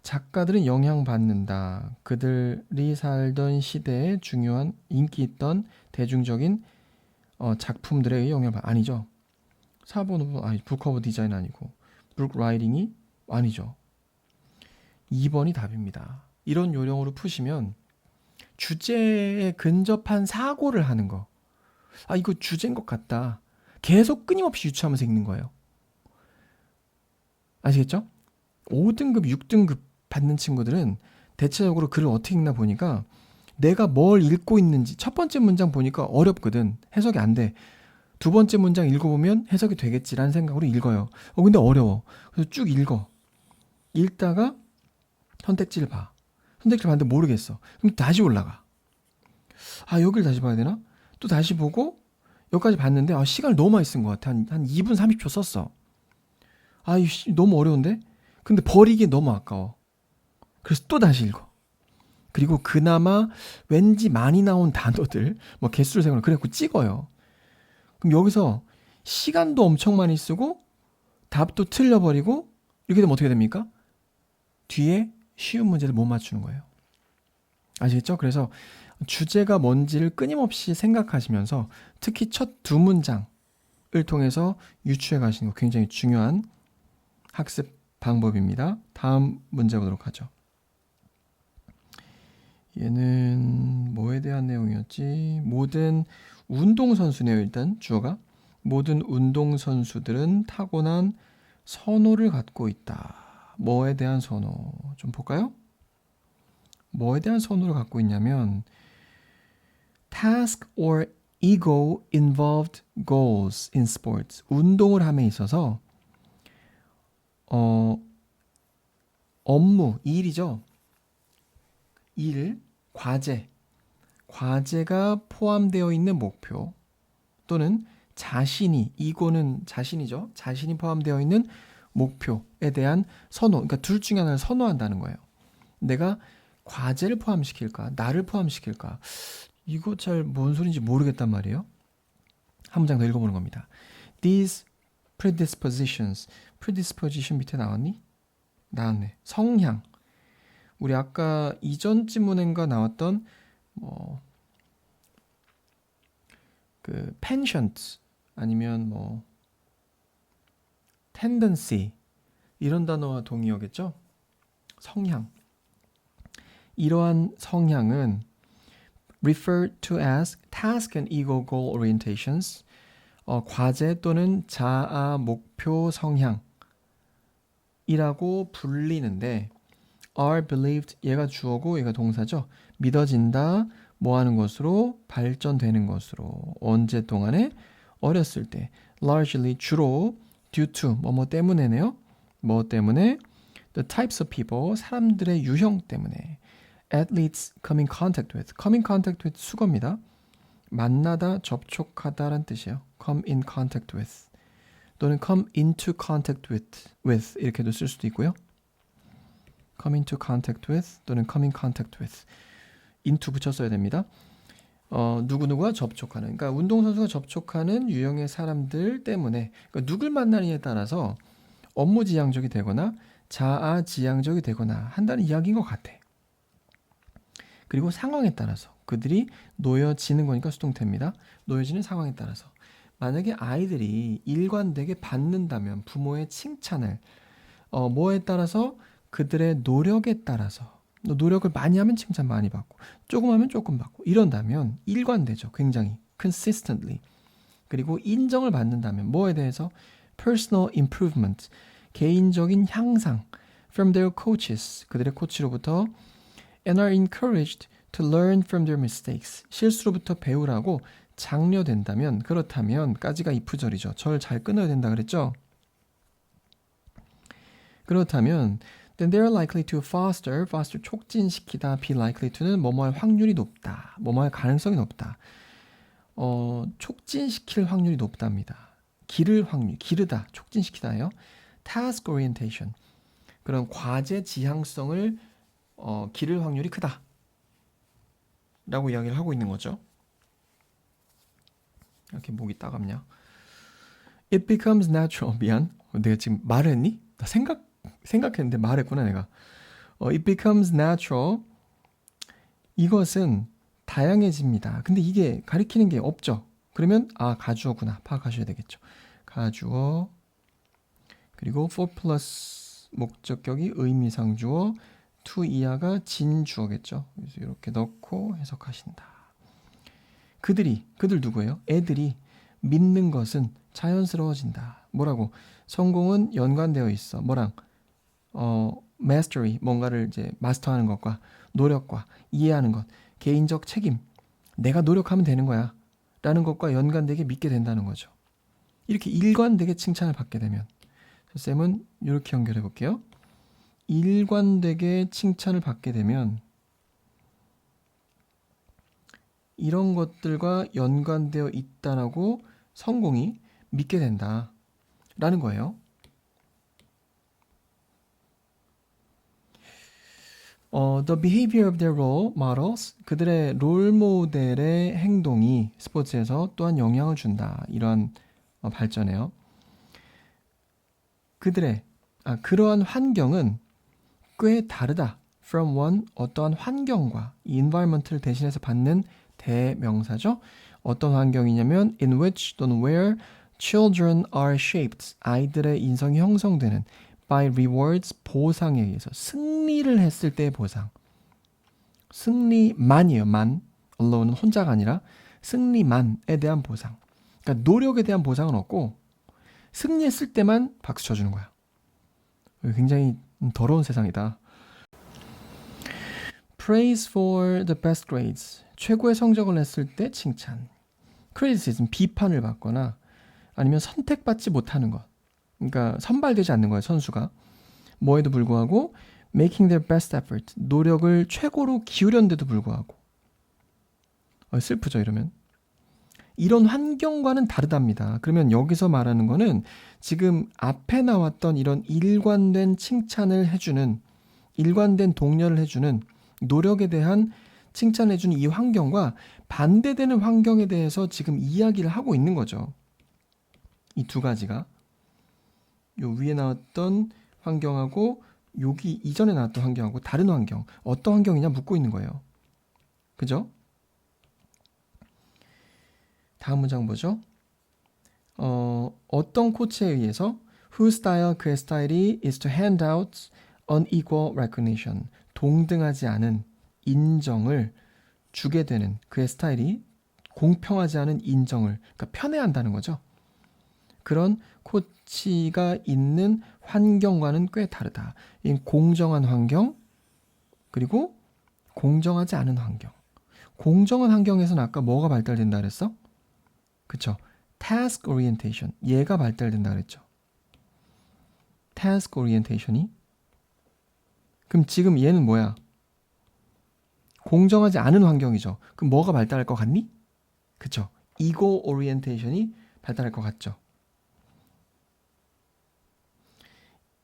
작가들은 영향받는다. 그들이 살던 시대에 중요한 인기 있던 대중적인 작품들에 의해 영향을 아니죠. 4번 아니 북 커버 디자인 아니고 북 라이팅이 아니죠. 2번이 답입니다. 이런 요령으로 푸시면 주제에 근접한 사고를 하는 거. 이거 주제인 것 같다. 계속 끊임없이 유추하면서 읽는 거예요. 아시겠죠? 5등급, 6등급 받는 친구들은 대체적으로 글을 어떻게 읽나 보니까 내가 뭘 읽고 있는지 첫 번째 문장 보니까 어렵거든. 해석이 안 돼. 두 번째 문장 읽어보면 해석이 되겠지라는 생각으로 읽어요. 근데 어려워. 그래서 쭉 읽어. 읽다가 선택지를 봐. 선택지를 봤는데 모르겠어. 그럼 다시 올라가. 여기를 다시 봐야 되나? 또 다시 보고 여기까지 봤는데 시간을 너무 많이 쓴 것 같아. 한 2분 30초 썼어. 너무 어려운데? 근데 버리기 너무 아까워. 그래서 또 다시 읽어. 그리고 그나마 왠지 많이 나온 단어들, 뭐 개수를 세거나 그래갖고 찍어요. 그럼 여기서 시간도 엄청 많이 쓰고 답도 틀려버리고 이렇게 되면 어떻게 됩니까? 뒤에 쉬운 문제를 못 맞추는 거예요. 아시겠죠? 그래서 주제가 뭔지를 끊임없이 생각하시면서 특히 첫 두 문장을 통해서 유추해 가시는 거 굉장히 중요한 학습 방법입니다. 다음 문제 보도록 하죠. 얘는 뭐에 대한 내용이었지? 모든 운동선수네요. 일단 주어가 모든 운동선수들은 타고난 선호를 갖고 있다. 뭐에 대한 선호? 좀 볼까요? 뭐에 대한 선호를 갖고 있냐면 task or ego involved goals in sports. 운동을 함에 있어서 업무, 일이죠. 일, 과제가 포함되어 있는 목표 또는 자신이, 이거는 자신이죠. 자신이 포함되어 있는 목표에 대한 선호, 그러니까 둘 중에 하나를 선호한다는 거예요. 내가 과제를 포함시킬까, 나를 포함시킬까, 이거 잘 뭔 소리인지 모르겠단 말이에요. 한 문장 더 읽어보는 겁니다. These predispositions, predisposition 밑에 나왔니? 나왔네. 성향. 우리 아까 이전 지문인가 나왔던 그 penchant 아니면 tendency 이런 단어와 동의어겠죠? 성향. 이러한 성향은 referred to as task and ego goal orientations. 과제 또는 자아 목표 성향이라고 불리는데 are believed 얘가 주어고 얘가 동사죠. 믿어진다. 뭐 하는 것으로? 발전되는 것으로. 언제 동안에? 어렸을 때. largely 주로 due to 뭐 때문에네요. 뭐 때문에? the types of people 사람들의 유형 때문에. athletes come in contact with come in contact with 수거입니다. 만나다 접촉하다란 뜻이에요. come in contact with 또는 come into contact with 이렇게도 쓸 수도 있고요. come into contact with 또는 come in contact with into 붙였어야 됩니다. 누구누구와 접촉하는 그러니까 운동선수가 접촉하는 유형의 사람들 때문에 그러니까 누굴 만나느냐에 따라서 업무지향적이 되거나 자아지향적이 되거나 한다는 이야기인 것 같아. 그리고 상황에 따라서 그들이 놓여지는 거니까 수동태입니다. 놓여지는 상황에 따라서 만약에 아이들이 일관되게 받는다면 부모의 칭찬을 뭐에 따라서 그들의 노력에 따라서 노력을 많이 하면 칭찬 많이 받고 조금 하면 조금 받고 이런다면 일관되죠. 굉장히 consistently. 그리고 인정을 받는다면 뭐에 대해서 personal improvement 개인적인 향상 from their coaches 그들의 코치로부터 and are encouraged to learn from their mistakes 실수로부터 배우라고 장려된다면 그렇다면 까지가 if절이죠. 절 잘 끊어야 된다 그랬죠. 그렇다면 then they are likely to foster 촉진시키다 be likely to는 뭐뭐할 확률이 높다. 뭐뭐할 가능성이 높다. 촉진시킬 확률이 높답니다. 기르다, 촉진시키다예요. task orientation 그런 과제 지향성을 기를 확률이 크다. 라고 이야기를 하고 있는 거죠. 이렇게 목이 따갑냐? It becomes natural. 미안. 내가 지금 말했니? 나 생각했는데 말했구나 내가. It becomes natural. 이것은 다양해집니다. 근데 이게 가리키는 게 없죠. 그러면 가주어구나. 파악하셔야 되겠죠. 가주어 그리고 for plus 목적격이 의미상주어 to 이하가 진주어겠죠. 그래서 이렇게 넣고 해석하신다. 그들 누구예요? 애들이 믿는 것은 자연스러워진다. 뭐라고? 성공은 연관되어 있어. 뭐랑? mastery, 뭔가를 이제 마스터하는 것과 노력과 이해하는 것, 개인적 책임, 내가 노력하면 되는 거야 라는 것과 연관되게 믿게 된다는 거죠. 이렇게 일관되게 칭찬을 받게 되면, 쌤은 이렇게 연결해 볼게요. 일관되게 칭찬을 받게 되면 이런 것들과 연관되어 있다라고 성공이 믿게 된다 라는 거예요. The behavior of their role models, 그들의 롤 모델의 행동이 스포츠에서 또한 영향을 준다. 이런 발전이에요. 그러한 환경은 꽤 다르다. From one, 어떠한 환경과 이 environment를 대신해서 받는 대명사죠. 어떤 환경이냐면 in which 또는 where children are shaped, 아이들의 인성이 형성되는 by rewards, 보상에 의해서 승리를 했을 때의 보상. 승리만이에요. 만. allone은 혼자가 아니라 승리만에 대한 보상. 그러니까 노력에 대한 보상은 없고 승리했을 때만 박수 쳐주는 거야. 굉장히 더러운 세상이다. Praise for the best grades. 최고의 성적을 냈을 때 칭찬. criticism, 비판을 받거나 아니면 선택받지 못하는 것. 그러니까 선발되지 않는 거예요, 선수가. 뭐에도 불구하고 making their best effort, 노력을 최고로 기울였는데도 불구하고. 슬프죠, 이러면. 이런 환경과는 다르답니다. 그러면 여기서 말하는 거는 지금 앞에 나왔던 이런 일관된 칭찬을 해주는, 일관된 독려를 해주는, 노력에 대한 칭찬을 해주는 이 환경과 반대되는 환경에 대해서 지금 이야기를 하고 있는 거죠. 이 두 가지가. 요 위에 나왔던 환경하고 여기 이전에 나왔던 환경하고 다른 환경, 어떤 환경이냐 묻고 있는 거예요. 그죠? 다음 문장 보죠. 어떤 코치에 의해서 whose style, 그의 스타일이 is to hand out unequal recognition, 동등하지 않은 인정을 주게 되는 그의 스타일이 공평하지 않은 인정을, 그러니까 편애한다는 거죠. 그런 코치가 있는 환경과는 꽤 다르다. 이 공정한 환경, 그리고 공정하지 않은 환경. 공정한 환경에서는 아까 뭐가 발달된다 그랬어? 그쵸? task orientation. 얘가 발달된다 그랬죠. task orientation이. 그럼 지금 얘는 뭐야? 공정하지 않은 환경이죠. 그럼 뭐가 발달할 것 같니? 그쵸? ego orientation이 발달할 것 같죠.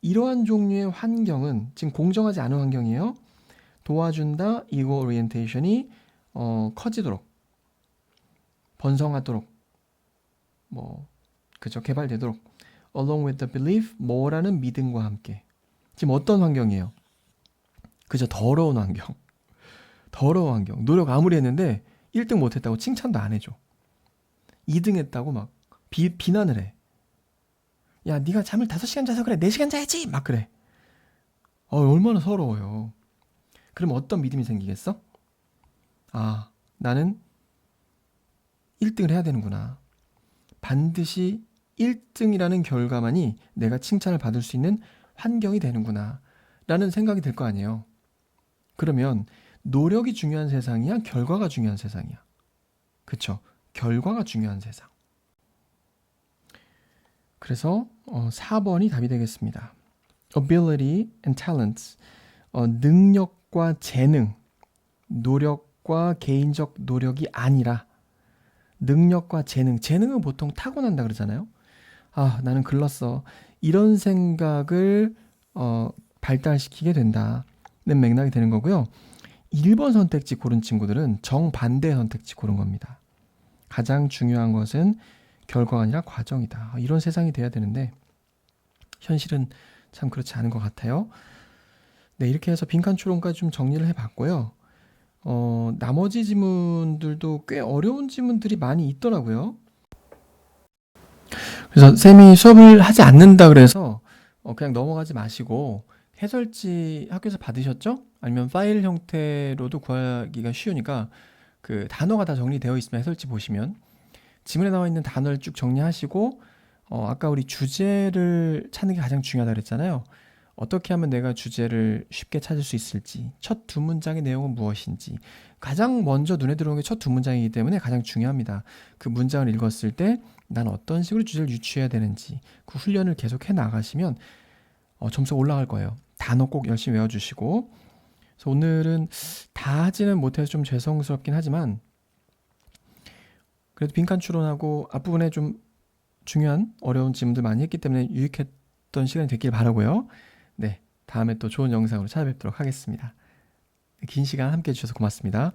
이러한 종류의 환경은 지금 공정하지 않은 환경이에요. 도와준다. ego orientation이 커지도록, 번성하도록, 그죠? 개발되도록. along with the belief, 뭐라는 믿음과 함께. 지금 어떤 환경이에요? 그죠? 더러운 환경. 더러운 환경. 노력 아무리 했는데 1등 못했다고 칭찬도 안 해줘. 2등 했다고 막 비난을 해. 야, 네가 잠을 5시간 자서 그래. 4시간 자야지. 막 그래. 얼마나 서러워요. 그럼 어떤 믿음이 생기겠어? 아, 나는 1등을 해야 되는구나. 반드시 1등이라는 결과만이 내가 칭찬을 받을 수 있는 환경이 되는구나 라는 생각이 들 거 아니에요. 그러면 노력이 중요한 세상이야? 결과가 중요한 세상이야? 그쵸? 결과가 중요한 세상. 그래서 4번이 답이 되겠습니다. Ability and talents. 능력과 재능, 노력과 개인적 노력이 아니라 능력과 재능. 재능은 보통 타고난다 그러잖아요. 아, 나는 글렀어. 이런 생각을 발달시키게 된다는 맥락이 되는 거고요. 1번 선택지 고른 친구들은 정반대 선택지 고른 겁니다. 가장 중요한 것은 결과가 아니라 과정이다. 이런 세상이 돼야 되는데 현실은 참 그렇지 않은 것 같아요. 네, 이렇게 해서 빈칸 추론까지 좀 정리를 해봤고요. 나머지 지문들도 꽤 어려운 지문들이 많이 있더라고요. 그래서 쌤이 수업을 하지 않는다 그래서 그냥 넘어가지 마시고 해설지 학교에서 받으셨죠? 아니면 파일 형태로도 구하기가 쉬우니까 그 단어가 다 정리되어 있으면 해설지 보시면 지문에 나와 있는 단어를 쭉 정리하시고 아까 우리 주제를 찾는 게 가장 중요하다 그랬잖아요. 어떻게 하면 내가 주제를 쉽게 찾을 수 있을지, 첫 두 문장의 내용은 무엇인지, 가장 먼저 눈에 들어오는 게 첫 두 문장이기 때문에 가장 중요합니다. 그 문장을 읽었을 때 난 어떤 식으로 주제를 유추해야 되는지 그 훈련을 계속 해 나가시면 점수가 올라갈 거예요. 단어 꼭 열심히 외워주시고. 그래서 오늘은 다 하지는 못해서 좀 죄송스럽긴 하지만 그래도 빈칸 추론하고 앞부분에 좀 중요한 어려운 질문들 많이 했기 때문에 유익했던 시간이 됐길 바라고요. 네, 다음에 또 좋은 영상으로 찾아뵙도록 하겠습니다. 긴 시간 함께 해주셔서 고맙습니다.